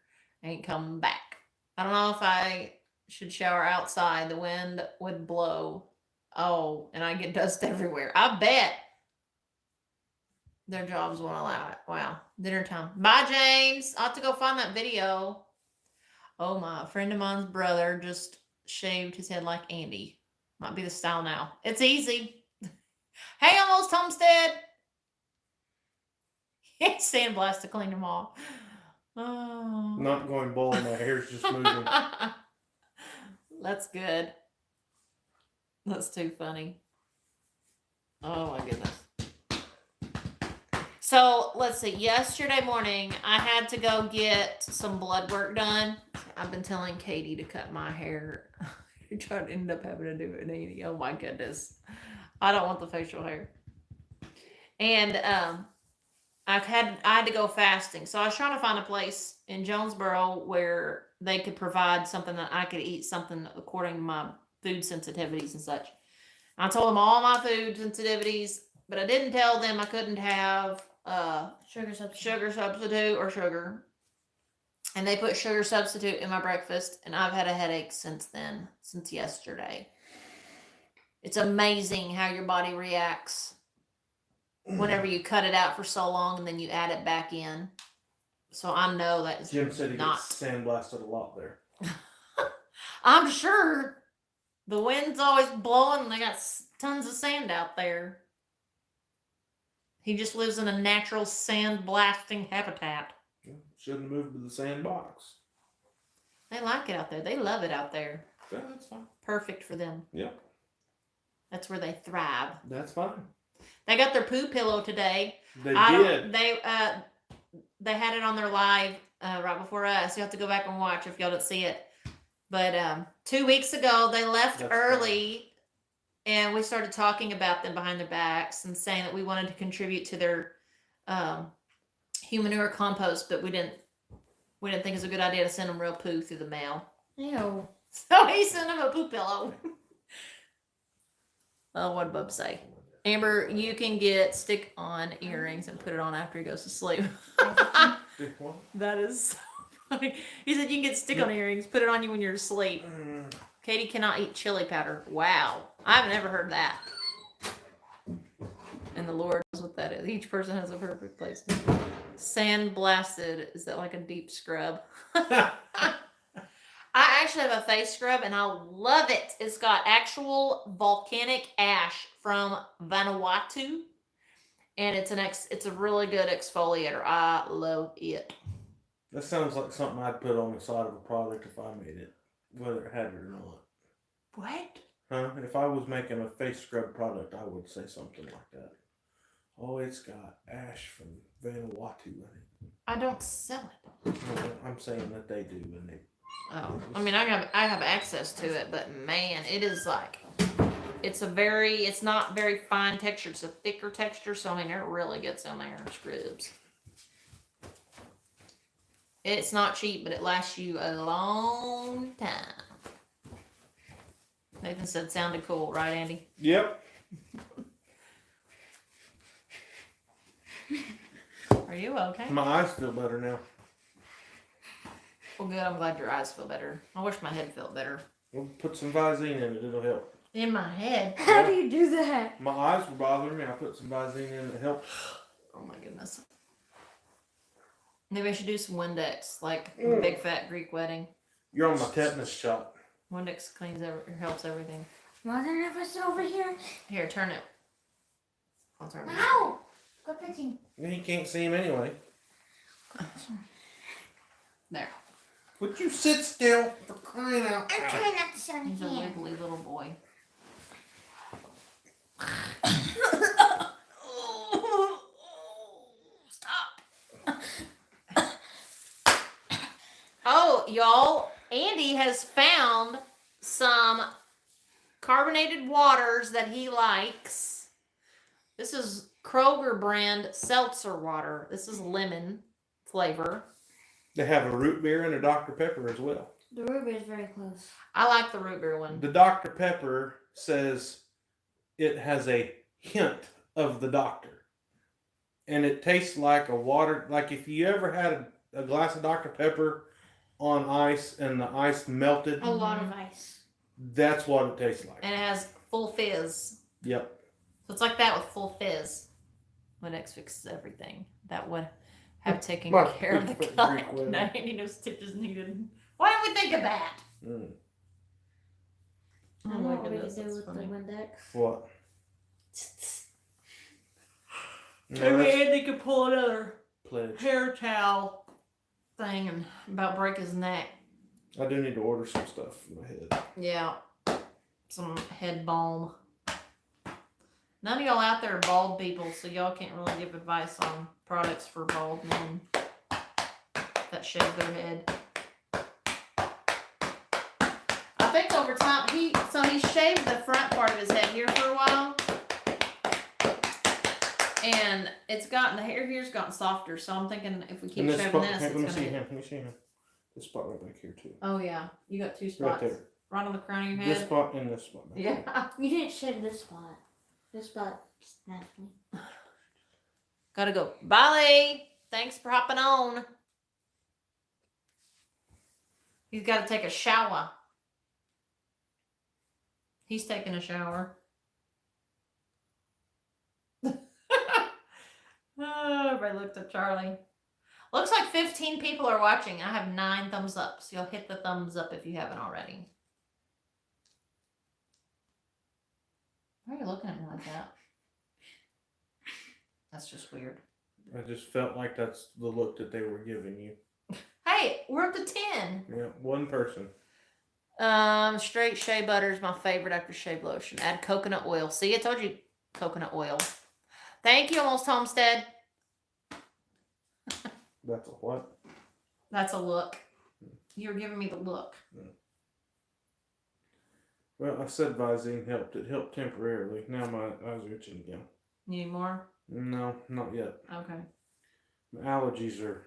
ain't coming back. I don't know if I should shower outside. The wind would blow. Oh, and I get dust everywhere. I bet their jobs won't allow it. Wow. Dinner time. Bye, James. I'll have to go find that video. Oh, my. A friend of mine's brother just shaved his head like Andy. Might be the style now. It's easy. Hey, almost Homestead. He's sandblast to clean them off. Oh. Not going bald. My hair's just moving. That's good. That's too funny. Oh my goodness. So let's see. Yesterday morning, I had to go get some blood work done. I've been telling Katie to cut my hair. I tried to end up having to do it in 80. Oh my goodness. I don't want the facial hair. And I had to go fasting. So I was trying to find a place in Jonesboro where they could provide something that I could eat, something according to my food sensitivities and such. I told them all my food sensitivities, but I didn't tell them I couldn't have Sugar substitute. sugar substitute or sugar. And they put sugar substitute in my breakfast, and I've had a headache since then, since yesterday. It's amazing how your body reacts whenever you cut it out for so long and then you add it back in. So I know that it's Jim said he not. gets sandblasted a lot there. I'm sure the wind's always blowing and they got tons of sand out there. He just lives in a natural sand blasting habitat. Shouldn't have moved to the sandbox. They like it out there. They love it out there. Yeah, that's fine. Perfect for them. Yep, That's where they thrive. that's fine. They got their poo pillow today. They They did. had it on their live right before us. You have to go back and watch if y'all don't see it. But 2 weeks ago they left That's early, and we started talking about them behind their backs and saying that we wanted to contribute to their human manure compost, but we didn't think it was a good idea to send them real poo through the mail. Ew. So he sent them a poo pillow. Oh, what'd Bub say? Amber, you can get stick-on earrings and put it on after he goes to sleep. Did what? That is so funny. He said you can get stick-on earrings, put it on you when you're asleep. Katie cannot eat chili powder. Wow. I've never heard that. And the Lord knows what that is. Each person has a perfect place. Sand blasted. Is that like a deep scrub? I actually have a face scrub and I love it. It's got actual volcanic ash from Vanuatu. And it's a really good exfoliator. I love it. That sounds like something I'd put on the side of a product if I made it, whether it had it or not. What? Huh? If I was making a face scrub product, I would say something like that. Oh, it's got ash from Vanuatu in it. I don't sell it. Well, I'm saying that they do, and they. Oh, I mean, I have access to it, but man, it is like, it's not very fine texture. It's a thicker texture, so I mean, it really gets in there and scrubs. It's not cheap, but it lasts you a long time. Nathan said sounded cool, right, Andy? Yep. Are you okay? My eyes feel better now. Well, good. I'm glad your eyes feel better. I wish my head felt better. We'll put some Visine in it. It'll help. In my head. How do you do that? My eyes were bothering me. I put some Visine in it. Helped. Oh my goodness. Maybe I should do some Windex, like Mm. Big Fat Greek Wedding. You're on my tetanus shot. Windex helps everything. Mother, if I sit over here. Here, turn it. I'll turn it. Ow! Go pitching. You can't see him anyway. There. Would you sit still for crying out I'm loud? trying not to sit on He's the a hand. wiggly little boy. Stop. Oh, y'all, Andy has found some carbonated waters that he likes. This is Kroger brand seltzer water. This is lemon flavor. They have a root beer and a Dr. Pepper as well. The ruby is very close. I like the root beer one. The Dr. Pepper says it has a hint of the doctor. And it tastes like a water, like if you ever had a glass of Dr. Pepper on ice and the ice melted, A lot of ice. that's what it tastes like. And it has full fizz. Yep. So it's like that with full fizz. Windex fixes everything. That would have taken My care of the Greek cut. wedding. No, no stitches needed. Why didn't we think of that? Mm. I Oh know my what we goodness, could do that's with funny. the Windex. What? No, Maybe that's Andy could pull another pledge. hair towel thing and about break his neck. I do need to order some stuff for my head. Yeah. Some head balm. None of y'all out there are bald people, so y'all can't really give advice on products for bald men that shave their head. I think over time he shaved the front part of his head here for a while. And the hair here's gotten softer, so I'm thinking if we keep And this shaving spot, this, hey, it's let me gonna see hit. him. Let me see him. This spot right back here too. Oh yeah, you got two Right spots. there. Right on the crown of your This head. spot and this spot. Back there. Yeah. You didn't shave this spot. This spot just naturally. Gotta go. Bye, Lee. Thanks for hopping on. He's got to take a shower. He's taking a shower. Oh, everybody looked at Charlie. Looks like 15 people are watching. I have 9 thumbs up, so you'll hit the thumbs up if you haven't already. Why are you looking at me like that? That's just weird. I just felt like that's the look that they were giving you. Hey, we're up to 10. Yeah, one person. Straight shea butter is my favorite after shave lotion. Add coconut oil. See, I told you coconut oil. Thank you, Almost Homestead. That's a what? That's a look. You're giving me the look. Well, I said Visine helped. It helped temporarily. Now my eyes are itching again. You need more? No, not yet. Okay. My allergies are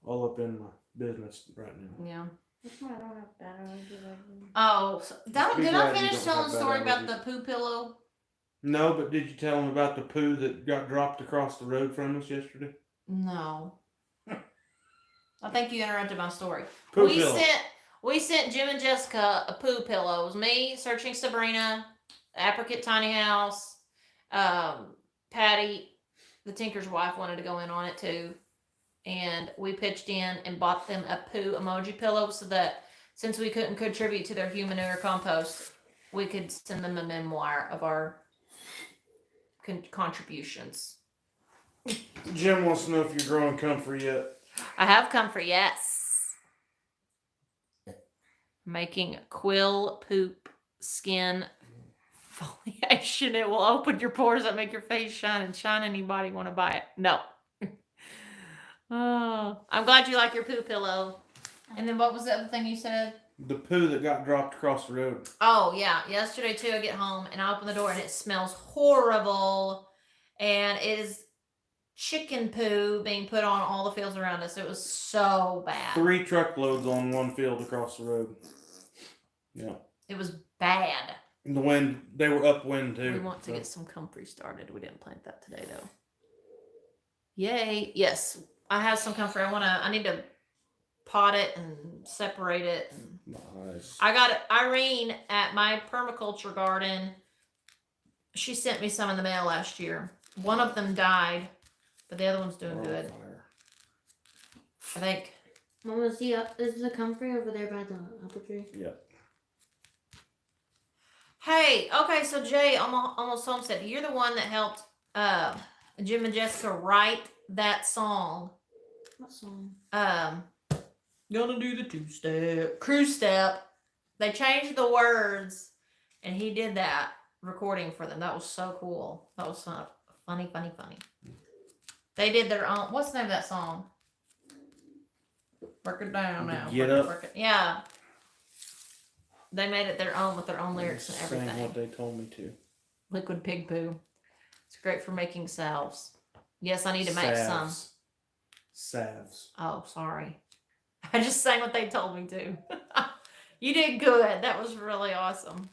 all up in my business right now. Yeah. That's why I don't have bad allergy right Oh, so, Be did I glad you finish don't telling have the bad story about allergies. the poo pillow? No, but did you tell them about the poo that got dropped across the road from us yesterday? No. I think you interrupted my story. Poo we pillow. sent Jim and Jessica a poo pillow. It was me, Searching Sabrina, Apricot Tiny House, Patty, the Tinker's wife, wanted to go in on it too. And we pitched in and bought them a poo emoji pillow so that since we couldn't contribute to their human manure compost, we could send them a memoir of our contributions. Jim wants to know if you're growing comfort yet. I have comfort, yes. Making quill poop skin foliation. It will open your pores up, make your face shine, and shine anybody want to buy it. No. Oh, I'm glad you like your poo pillow. And then what was the other thing you said? The poo that got dropped across the road. Oh, yeah. Yesterday, too, I get home and I open the door and it smells horrible. And it is chicken poo being put on all the fields around us. It was so bad. 3 truckloads on one field across the road. Yeah. It was bad. And the wind, they were upwind too. We want to so. get some comfrey started. We didn't plant that today, though. Yay. Yes. I have some comfrey. I need to pot it and separate it. And Nice. I got Irene at my permaculture garden. She sent me some in the mail last year. One of them died, but the other one's doing good. Wildfire. I think. Mama, is the comfrey over there by the apple tree? Yep. Hey, okay, so Jay, almost homestead. You're the one that helped Jim and Jessica write that song. What song? Gonna do the two-step cruise step. They changed the words, and he did that recording for them. That was so cool. That was funny. They did their own. What's the name of that song? Work it down now. Get Work it, Up? work it. Yeah. They made it their own with their own lyrics and Saying everything. what they told me to. Liquid pig poo. It's great for making salves. Yes, I need to make some. Salves. Oh, sorry. I just sang what they told me to. You did good. That was really awesome.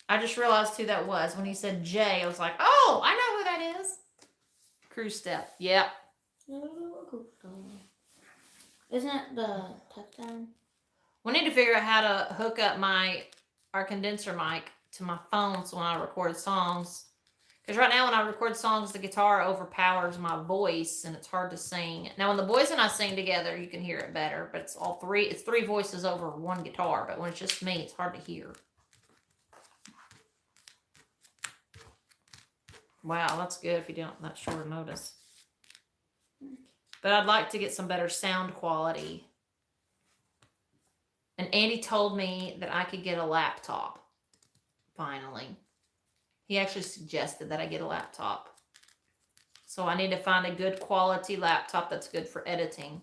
I just realized who that was. When he said Jay, I was like, oh, I know who that is. Cruise Step. Yep. Isn't it the touchdown? We need to figure out how to hook up our condenser mic to my phone so when I record songs. Because right now when I record songs, the guitar overpowers my voice and it's hard to sing. Now when the boys and I sing together, you can hear it better. But it's three voices over one guitar. But when it's just me, it's hard to hear. Wow, that's good if you don't that short notice. But I'd like to get some better sound quality. And Andy told me that I could get a laptop. Finally. He actually suggested that I get a laptop. So I need to find a good quality laptop that's good for editing.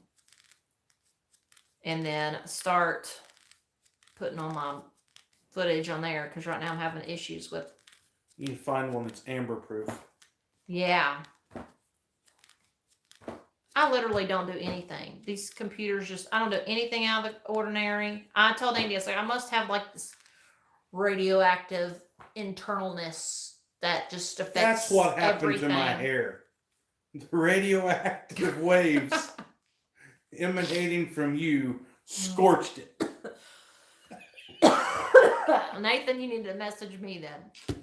And then start putting on my footage on there. Because right now I'm having issues with. You can find one that's amber proof. Yeah. I literally don't do anything. These computers I don't do anything out of the ordinary. I told Andy, I was like, I must have like this radioactive internalness that just affects That's what happened everything. to my hair. The radioactive waves emanating from you scorched it. Nathan, you need to message me then.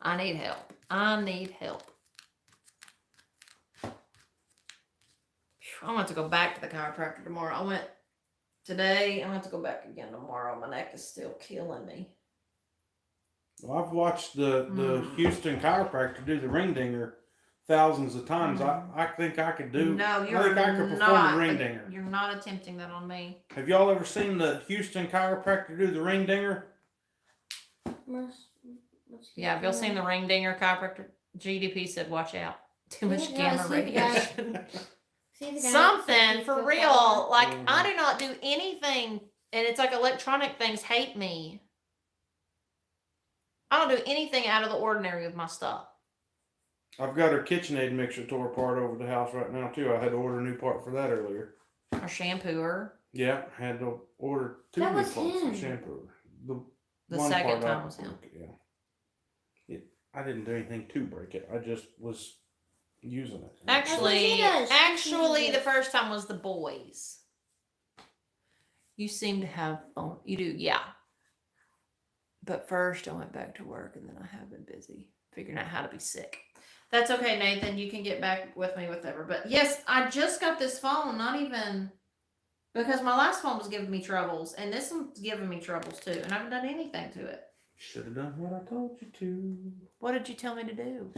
I need help. I'm going to have to go back to the chiropractor tomorrow. I went today. I'm going to have to go back again tomorrow. My neck is still killing me. Well, I've watched the Houston chiropractor do the ring dinger thousands of times. I think I could do. No, you're I think I could perform not. the ring dinger. You're not attempting that on me. Have y'all ever seen the Houston chiropractor do the ring dinger? Yeah, have y'all seen the ring dinger chiropractor? GDP said, watch out. Too much Yeah, gamma see the guy- radiation. See the guy Something for that real. Like, Mhm. I do not do anything, and it's like electronic things hate me. I don't do anything out of the ordinary with my stuff. I've got her KitchenAid mixer tore apart over the house right now too. I had to order a new part for that earlier. Or shampooer. Yeah, I had to order two That new was parts him. of shampoo. The one second part I time was him. broke it, yeah. I didn't do anything to break it. I just was using it. Actually, That's what she does. the first time was the boys. You seem to have fun. You do, yeah. But first, I went back to work, and then I have been busy figuring out how to be sick. That's okay, Nathan. You can get back with me, whatever. But yes, I just got this phone. Not even because my last phone was giving me troubles, and this one's giving me troubles too, and I haven't done anything to it. Should have done what I told you to. What did you tell me to do?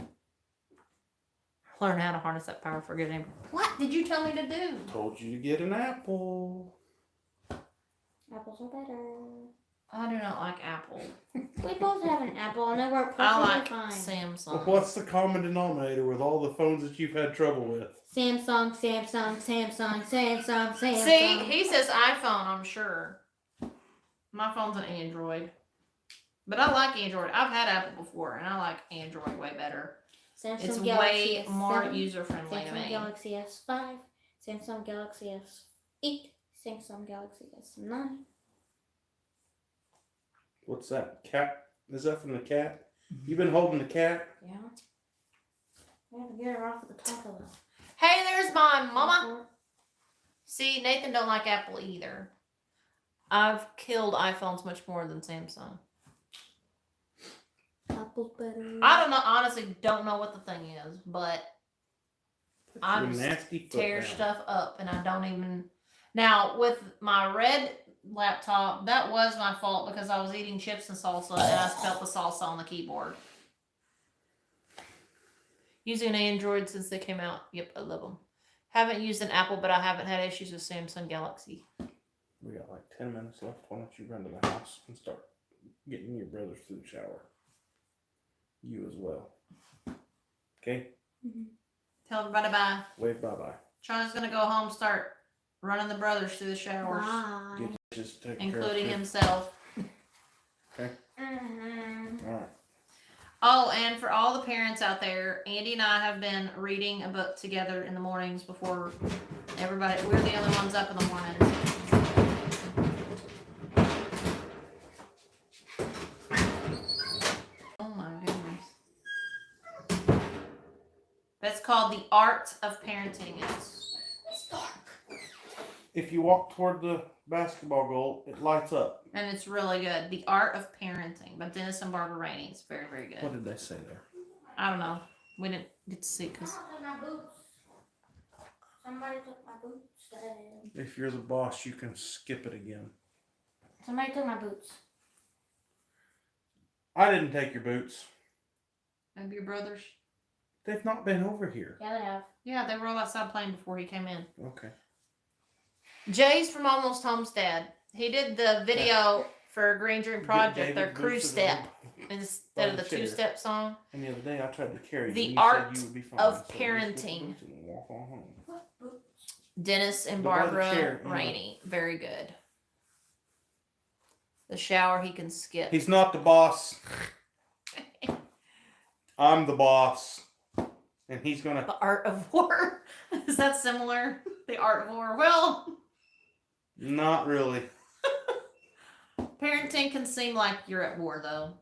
Learn how to harness that power for good aim. What did you tell me to do? Told you to get an apple. Apples are better. I do not like Apple. We both have an apple and they work I perfectly like fine. Samsung. What's the common denominator with all the phones that you've had trouble with? Samsung. See, he says iPhone, I'm sure. My phone's an Android. But I like Android. I've had Apple before, and I like Android way better. Samsung It's Galaxy way more S7, user-friendly to Samsung me. Galaxy S5, Samsung Galaxy S8, Samsung Galaxy S9. What's that? Cat? Is that from the cat? You been holding the cat? Yeah. You have to get her off of the top of it. Hey, there's my mama. See, Nathan don't like Apple either. I've killed iPhones much more than Samsung. Apple's better. I don't know. Honestly, don't know what the thing is, but I Your just nasty foot tear down. stuff up, and I don't even. Now with my red laptop, that was my fault because I was eating chips and salsa, and I spelled the salsa on the keyboard. Using an Android since they came out. Yep, I love them. Haven't used an Apple, but I haven't had issues with Samsung Galaxy. We got like 10 minutes left. Why don't you run to the house and start getting your brothers to the shower? You as well. Okay? Tell everybody bye. Wave bye-bye. Sean's gonna go home, start running the brothers through the showers, Bye. Get just take including care of himself. Okay? Mhm. All right. Oh, and for all the parents out there, Andy and I have been reading a book together in the mornings before everybody. We're the only ones up in the morning. Oh my goodness. That's called The Art of Parenting. It's dark. If you walk toward the basketball goal, it lights up. And it's really good. The Art of Parenting by Dennis and Barbara Rainey. It's very, very good. What did they say there? I don't know. We didn't get to see because Someone took my boots. Somebody took my boots. Dad. If you're the boss, you can skip it again. Somebody took my boots. I didn't take your boots. maybe your brothers. They've not been over here. Yeah, they have. Yeah, they were all outside playing before he came in. Okay. Jay's from Almost Homestead. He did the video for Green Dream Project, Get their David cruise boots step to instead of the the chair. two-step song. And the other day I tried to carry you. The and you Art said you would be fine, of so just put the Parenting. boots and walk on home. What boots? Dennis and The by the Barbara chair, you know. Rainey. Very good. The shower he can skip. He's not the boss. I'm the boss. And he's gonna. The Art of War. Is that similar? The Art of War. Well, Not really. parenting can seem like you're at war, though.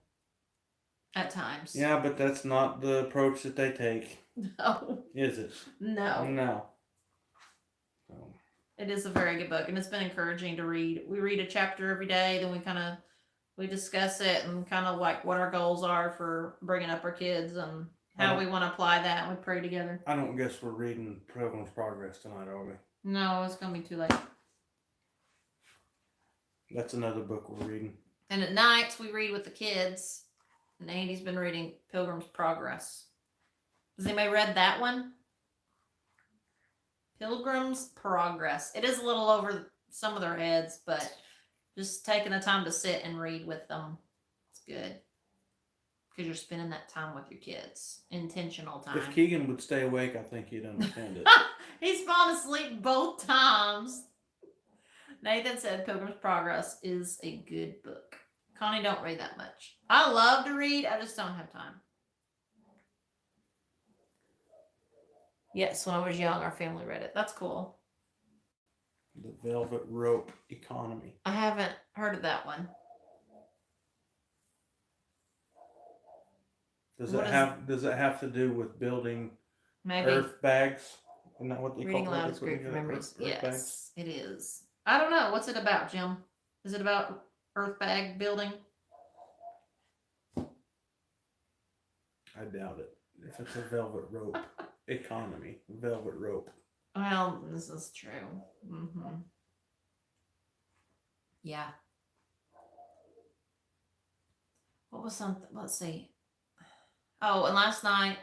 At times. Yeah, but that's not the approach that they take, No. is it? No. No. So, It is a very good book, and it's been encouraging to read. We read a chapter every day, then we discuss it and kind of like what our goals are for bringing up our kids and how we want to apply that. And we pray together. I don't guess we're reading Pilgrim's Progress tonight, are we? No, it's gonna be too late. That's another book we're reading. And at nights we read with the kids. And Andy's been reading Pilgrim's Progress. Has anybody read that one? Pilgrim's Progress. It is a little over some of their heads, but just taking the time to sit and read with them, it's good. Because you're spending that time with your kids. Intentional time. If Keegan would stay awake, I think he'd understand it. He's fallen asleep both times. Nathan said Pilgrim's Progress is a good book. Connie don't read that much. I love to read, I just don't have time. Yes, when I was young, our family read it. That's cool. The Velvet Rope Economy. I haven't heard of that one. Does What it is- have? Does it have to do with building Maybe. earth bags? Isn't that what they Reading call it? aloud is great for Earth- memories. earth bags? Yes, it is. I don't know. What's it about, Jim? Is it about earth bag building? I doubt it. If it's a Velvet Rope Economy, Velvet Rope. Well, this is true. Yeah. What was something? Let's see. Oh, and last night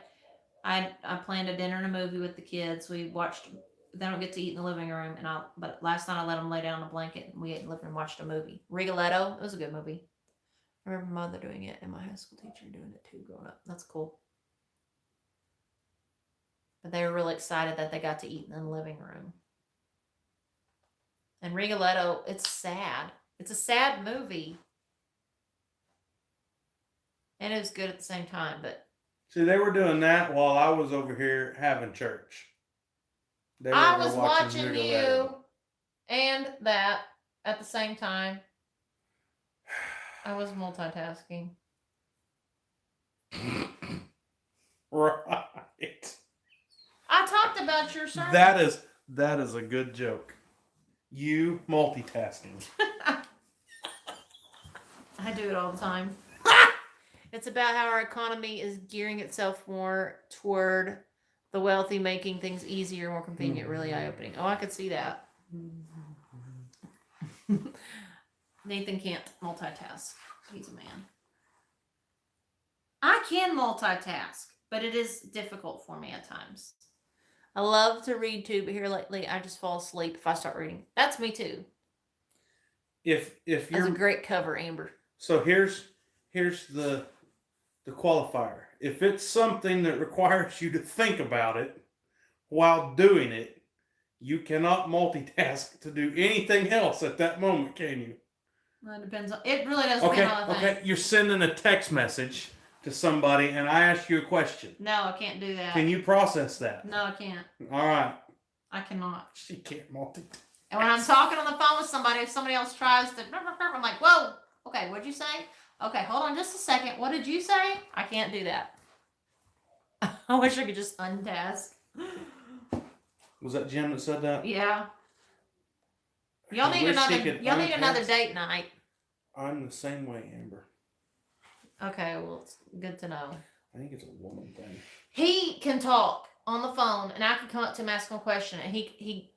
I planned a dinner and a movie with the kids. We watched. They don't get to eat in the living room, but last night I let them lay down on a blanket and we ate in the living room and watched a movie. Rigoletto. It was a good movie. I remember my mother doing it and my high school teacher doing it too growing up. That's cool. But they were really excited that they got to eat in the living room. And Rigoletto, it's sad. It's a sad movie. And it was good at the same time, but See, they were doing that while I was over here having church. They were I over was watching you Rigoletto. and that at the same time. I was multitasking. Right. I talked about your sermon. That is a good joke. You multitasking. I do it all the time. It's about how our economy is gearing itself more toward the wealthy making things easier, more convenient, really eye-opening. Oh, I could see that. Nathan can't multitask. He's a man. I can multitask, but it is difficult for me at times. I love to read too, but here lately I just fall asleep if I start reading. That's me too. If That's you're a great cover, Amber. so here's the qualifier. If it's something that requires you to think about it while doing it, you cannot multitask to do anything else at that moment, can you? Well, it depends on. It really does Okay, depend on the thing. okay. You're sending a text message to somebody, and I ask you a question. No, I can't do that. Can you process that? No, I can't. All right. I cannot. She can't multitask. And when I'm talking on the phone with somebody, if somebody else tries to, I'm like, whoa, okay, what'd you say? Okay, hold on just a second. What did you say? I can't do that. I wish I could just untask. Was that Jim that said that? Yeah. Y'all I need wish he another. could Y'all need another untask. date night. I'm the same way, Amber. Okay, well, it's good to know. I think it's a woman thing. He can talk on the phone, and I can come up to him, ask him a question, and he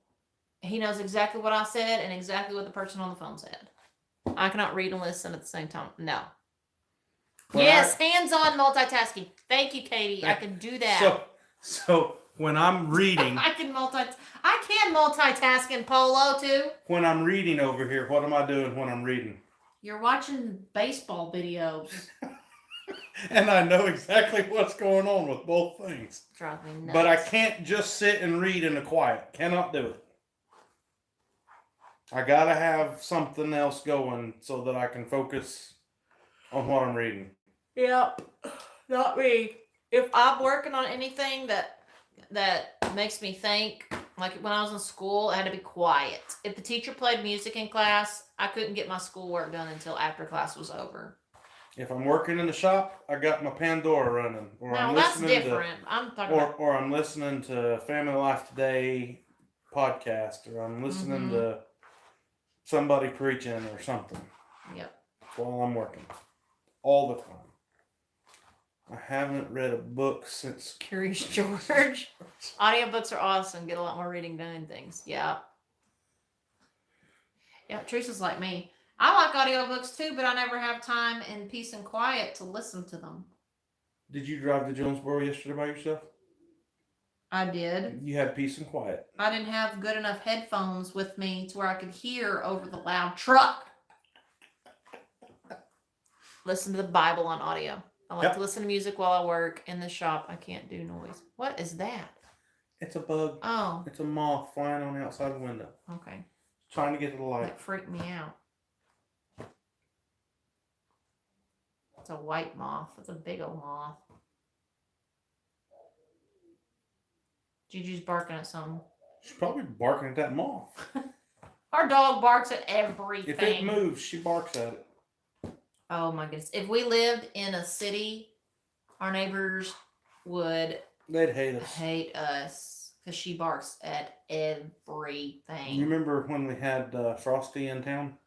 knows exactly what I said and exactly what the person on the phone said. I cannot read and listen at the same time. No. Well, Yes, hands-on multitasking. Thank you, Katie. I can do that. So when I'm reading, I can multitask in Polo too. when I'm reading over here, what am I doing when I'm reading? You're watching baseball videos. And I know exactly what's going on with both things. Drive me nuts. But I can't just sit and read in the quiet. Cannot do it. I gotta have something else going so that I can focus on what I'm reading. Yep, not me. If I'm working on anything that makes me think, like when I was in school, it had to be quiet. If the teacher played music in class, I couldn't get my schoolwork done until after class was over. If I'm working in the shop, I got my Pandora running, or No, I'm that's listening different. I'm to, talking about. or I'm listening to Family Life Today podcast, or I'm listening to somebody preaching or something Yep. while I'm working, all the time. I haven't read a book since. Curious George. Audiobooks are awesome. Get a lot more reading done and things. Yeah. Yeah, Teresa's like me. I like audiobooks too, but I never have time and peace and quiet to listen to them. Did you drive to Jonesboro yesterday by yourself? I did. You had peace and quiet. I didn't have good enough headphones with me to where I could hear over the loud truck. Listen to the Bible on audio. I like Yep. to listen to music while I work in the shop. I can't do noise. What is that? It's a bug. Oh, It's a moth flying on the outside the window. okay. Trying to get to the light. That freaked me out. It's a white moth. It's a big old moth. Juju's barking at something. She's probably barking at that moth. Our dog barks at everything. If it moves, she barks at it. Oh my goodness. If we lived in a city, our neighbors would They'd hate us. hate us because she barks at everything. You remember when we had Frosty in town?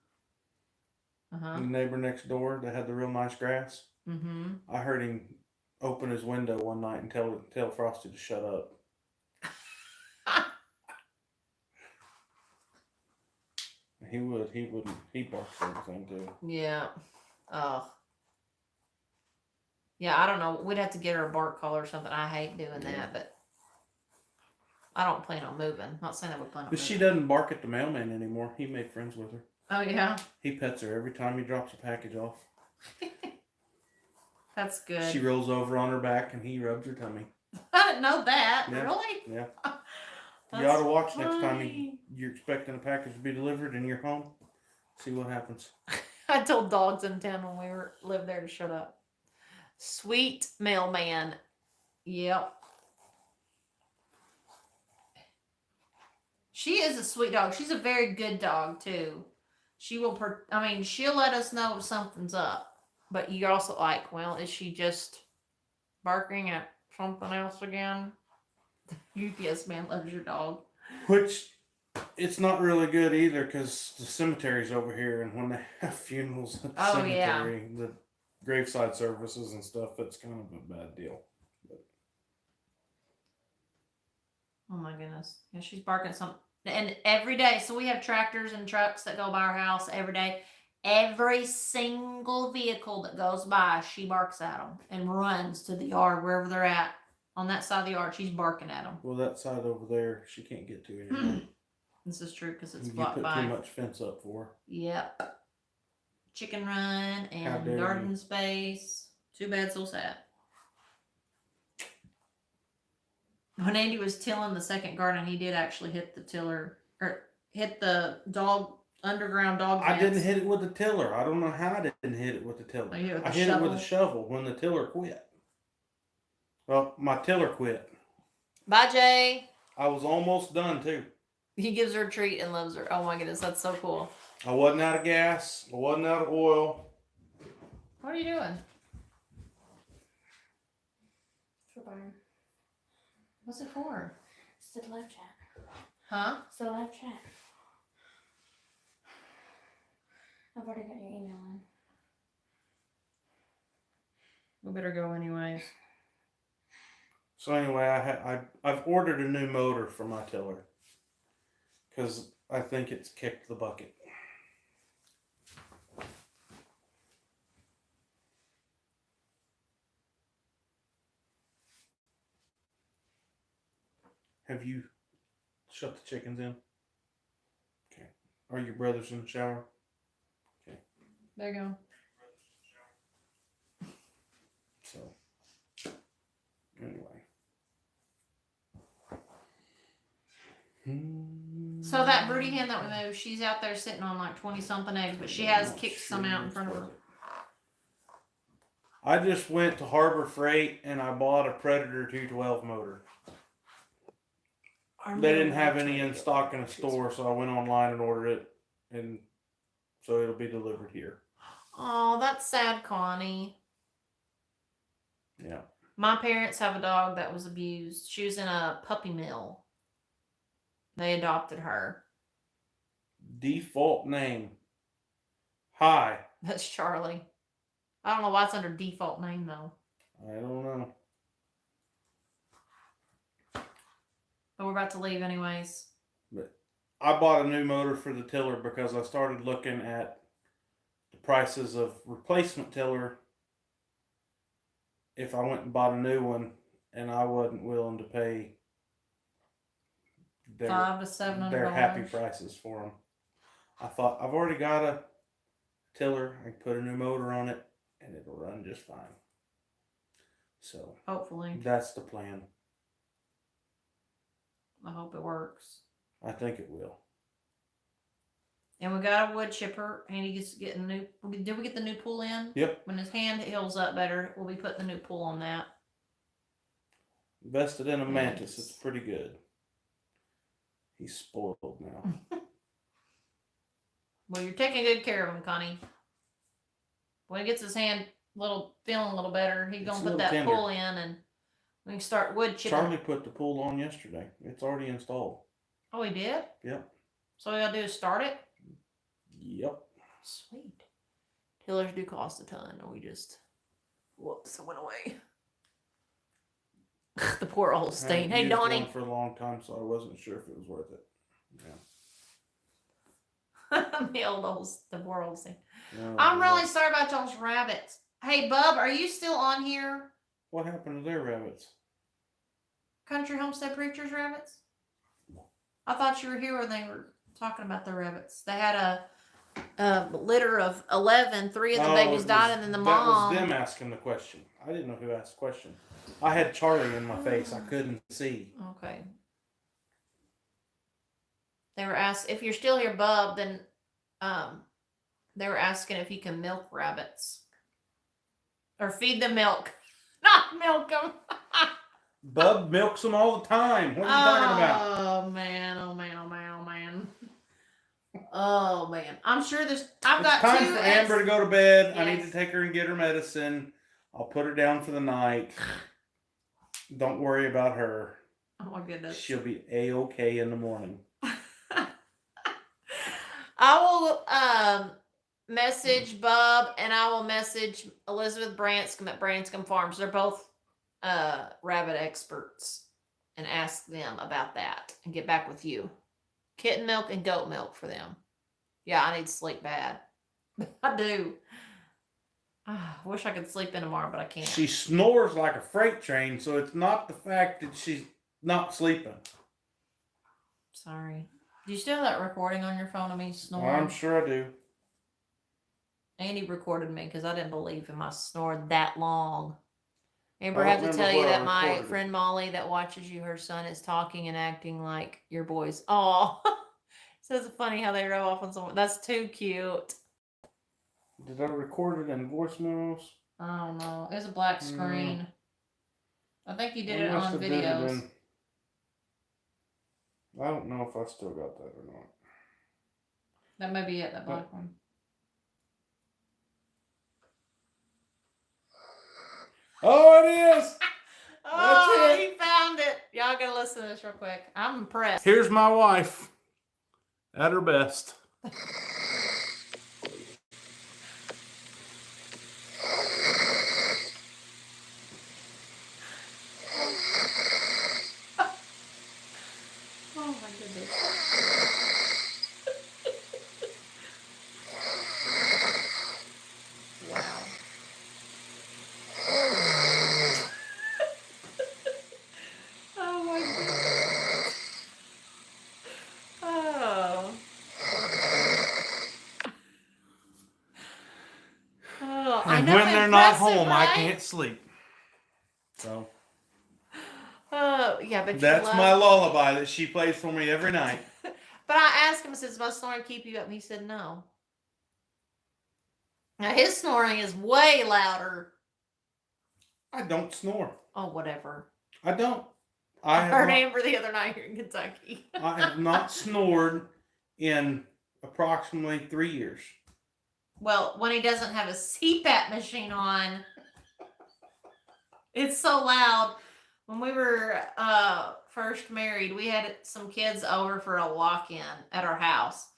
Uh-huh. The neighbor next door that had the real nice grass? Mm-hmm. I heard him open his window one night and tell Frosty to shut up. He wouldn't. He barks at everything too. Yeah. Oh. Yeah, I don't know. We'd have to get her a bark collar or something. I hate doing that, but I don't plan on moving. Not saying I would plan on But moving. she doesn't bark at the mailman anymore. He made friends with her. Oh, yeah? He pets her every time he drops a package off. That's good. She rolls over on her back and he rubs her tummy. I didn't know that. Yeah. Really? Yeah. That's You ought to watch next time funny. you're expecting a package to be delivered and you're home. See what happens. I told dogs in town when we lived there to shut up. Sweet mailman. Yep. She is a sweet dog. She's a very good dog too. She will. She'll let us know if something's up. But you're also like, well, is she just barking at something else again. UPS man loves your dog. Which it's not really good either because the cemetery's over here, and when they have funerals at the Oh, yeah. cemetery, the graveside services and stuff, it's kind of a bad deal. Oh my goodness. Yeah, she's barking at something. And every day, so we have tractors and trucks that go by our house every day. Every single vehicle that goes by, she barks at them and runs to the yard wherever they're at. On that side of the yard, she's barking at them. Well, that side over there, she can't get to anymore. This is true because it's You blocked put by. too much fence up for her. Yep. Chicken run How and dare garden you. space. Too bad, so sad. When Andy was tilling the second garden, he did actually hit the tiller or hit the underground dog I fence. didn't hit it with the tiller. I don't know how I didn't hit it with the tiller. Oh, you hit it with I the hit it with a shovel? shovel when the tiller quit. Well, my tiller quit. Bye, Jay. I was almost done too. He gives her a treat and loves her. Oh my goodness, that's so cool. I wasn't out of gas. I wasn't out of oil. What are you doing? For Byron. What's it for? It's the live chat. Huh? It's the live chat. I've already got your email in. We better go anyways. So anyway, I've ordered a new motor for my tiller because I think it's kicked the bucket. Have you shut the chickens in? Okay. Are your brothers in the shower? There you go. So, anyway. So that broody hen that we moved, she's out there sitting on like 20 something eggs, but she has Not kicked sure some out in it's front of her. worth it. I just went to Harbor Freight and I bought a Predator 212 motor. They didn't have any in stock in a store, so I went online and ordered it, and so it'll be delivered here. Oh, that's sad, Connie. Yeah. My parents have a dog that was abused. She was in a puppy mill. They adopted her. Default name. Hi. That's Charlie. I don't know why it's under default name though. I don't know. But we're about to leave anyways. I bought a new motor for the tiller because I started looking at the prices of replacement tiller if I went and bought a new one, and I wasn't willing to pay their $500 to $700. happy prices for them. I thought, I've already got a tiller. I can put a new motor on it, and it'll run just fine. So Hopefully. that's the plan. I hope it works. I think it will. And we got a wood chipper. Andy gets getting new. Did we get the new pull in? Yep. When his hand heals up better, we'll be putting the new pull on that. Invested in a Mantis. Yes. It's pretty good. He's spoiled now. Well, you're taking good care of him, Connie. When he gets his hand feeling a little better, he's It's gonna a put little that tender. pull in and we can start wood chipping. Charlie put the pool on yesterday. It's already installed. Oh, he did? Yep. So all we gotta do is start it? Yep. Sweet. Tillers do cost a ton, and we just whoops, it went away. The poor old stain. Haven't Hey, used Donnie. one for a long time, so I wasn't sure if it was worth it. Yeah. the poor old stain. No, I'm no. really sorry about y'all's rabbits. Hey, Bub, are you still on here? What happened to their rabbits? Country Homestead Preachers rabbits? I thought you were here when they were talking about their rabbits. They had a litter of 11. 3 of the Oh, babies it died, was- and then the that mom. was them asking the question. I didn't know who asked the question. I had Charlie in my face. I couldn't see. Okay. They were asked if you're still here, Bub. Then, they were asking if you can milk rabbits or feed them milk, not milk them. Bub milks them all the time. What are you talking about? Oh man! Oh man! Oh man! Oh man! Oh man! I'm sure there's. I've It's got time 2 for Amber to go to bed. I need Yes. to take her and get her medicine. I'll put her down for the night. Don't worry about her. Oh my goodness. She'll be A-okay in the morning. I will message Bub and I will message Elizabeth Branscombe at Branscombe Farms. They're both rabbit experts, and ask them about that and get back with you. Kitten milk and goat milk for them. Yeah, I need sleep bad. I do. I wish I could sleep in tomorrow, but I can't. She snores like a freight train, so it's not the fact that she's not sleeping. Sorry. Do you still have that recording on your phone of me snoring? I'm sure I do. Andy recorded me because I didn't believe him. I snored that long. Amber, I I don't have to remember tell you where I that my recorded it. friend Molly that watches you, her son is talking and acting like your boys. Oh, so it's funny how they rub off on someone. That's too cute. Did I record it in voice memos? I don't know. It was a black screen. I think you did I it must on have did videos. I don't know if I still got that or not. That may be it, that black one. Oh, it is! Oh, it. he found it. Y'all gotta listen to this real quick. I'm impressed. Here's my wife at her best. Oh my goodness. Wow. Oh my goodness. Oh. Oh, I And know, when they're not impressive, home, I right? can't sleep. So Oh, yeah, but that's you love my lullaby that she plays for me every night. But I asked him, I said, does my snoring keep you up? And he said, no. Now, his snoring is way louder. I don't snore. Oh, whatever. I don't. I I heard have Amber the other night here in Kentucky. not, I have not snored in approximately 3 years. Well, when he doesn't have a CPAP machine on, it's so loud. When we were first married, we had some kids over for a walk-in at our house.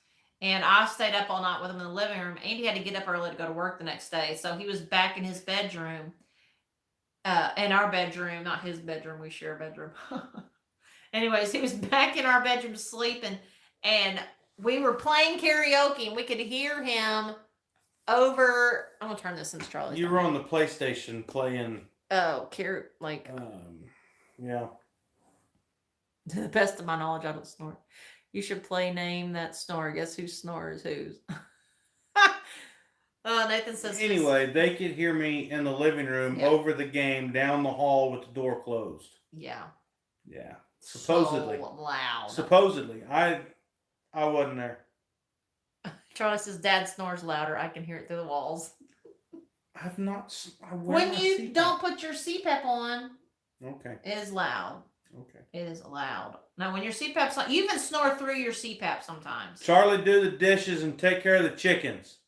And I stayed up all night with him in the living room. Andy had to get up early to go to work the next day. So he was back in his bedroom. In our bedroom, not his bedroom. We share a bedroom. Anyways, he was back in our bedroom sleeping. And we were playing karaoke. And we could hear him over. I'm going to turn this into Charlie's. You were on the PlayStation playing. Oh, Yeah. To the best of my knowledge, I don't snore. You should play Name That Snore. Guess who snores whose? Nathan says. Anyway, they could hear me in the living room Yeah. over the game down the hall with the door closed. Yeah. Yeah. Supposedly. So loud. Supposedly. I wasn't there. Charlie says, Dad snores louder. I can hear it through the walls. I've not. When you don't put your CPAP on, Okay. it is loud. Okay. It is loud. Now, when your CPAP's on, you even snore through your CPAP sometimes. Charlie, do the dishes and take care of the chickens.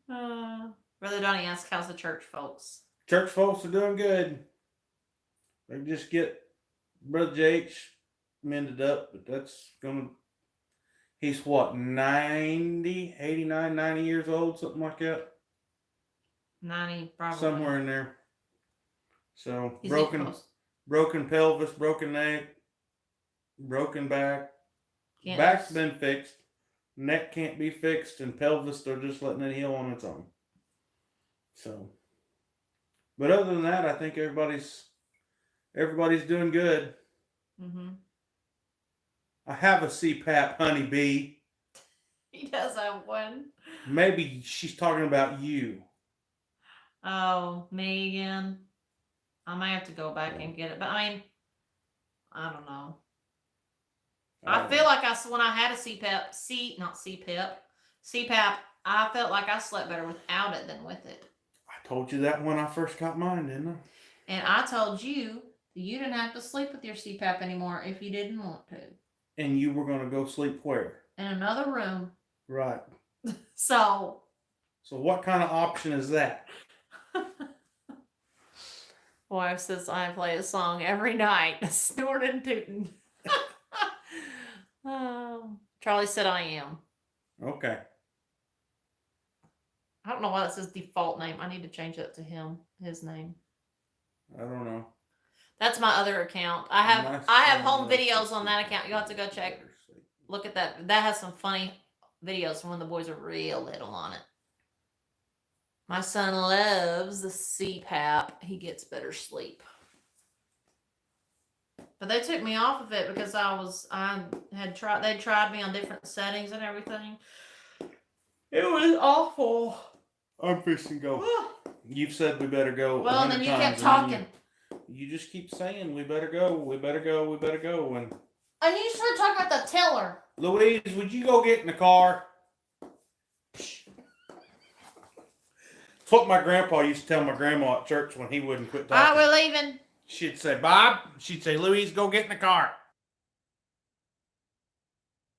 Brother Donnie asks, how's the church folks? Church folks are doing good. They just get Brother Jake's mended up, but that's gonna. He's what, 90, 89, 90 years old, something like that. 90, probably. Somewhere in there. So He's broken pelvis, broken neck, broken back. Can't Back's just- been fixed. Neck can't be fixed, and pelvis, they're just letting it heal on its own. So, but other than that, I think everybody's doing good. Mm-hmm. I have a CPAP honeybee. He does have one. Maybe she's talking about you. Oh, me again. I might have to go back and get it, but I mean, I don't know. I feel like when I had a CPAP, I felt like I slept better without it than with it. I told you that when I first got mine, didn't I? And I told you that you didn't have to sleep with your CPAP anymore if you didn't want to. And you were going to go sleep where? In another room. Right. So what kind of option is that? Wife says I play a song every night, snorting, tooting. Oh, Charlie said I am. Okay. I don't know why that's his default name. I need to change that to his name. I don't know. That's my other account. I have home videos on that account. You'll have to go check. Look at that. That has some funny videos from when the boys are real little on it. My son loves the CPAP. He gets better sleep. But they took me off of it because they tried me on different settings and everything. It was awful. I'm fixing to go. You've said we better go. Well, and then you 100 kept times, and talking. You just keep saying we better go, we better go, we better go. And And you started talking about the tiller. Louise, would you go get in the car? It's what my grandpa used to tell my grandma at church when he wouldn't quit All right, talking. we're leaving. She'd say, Bob. She'd say, Louise, go get in the car.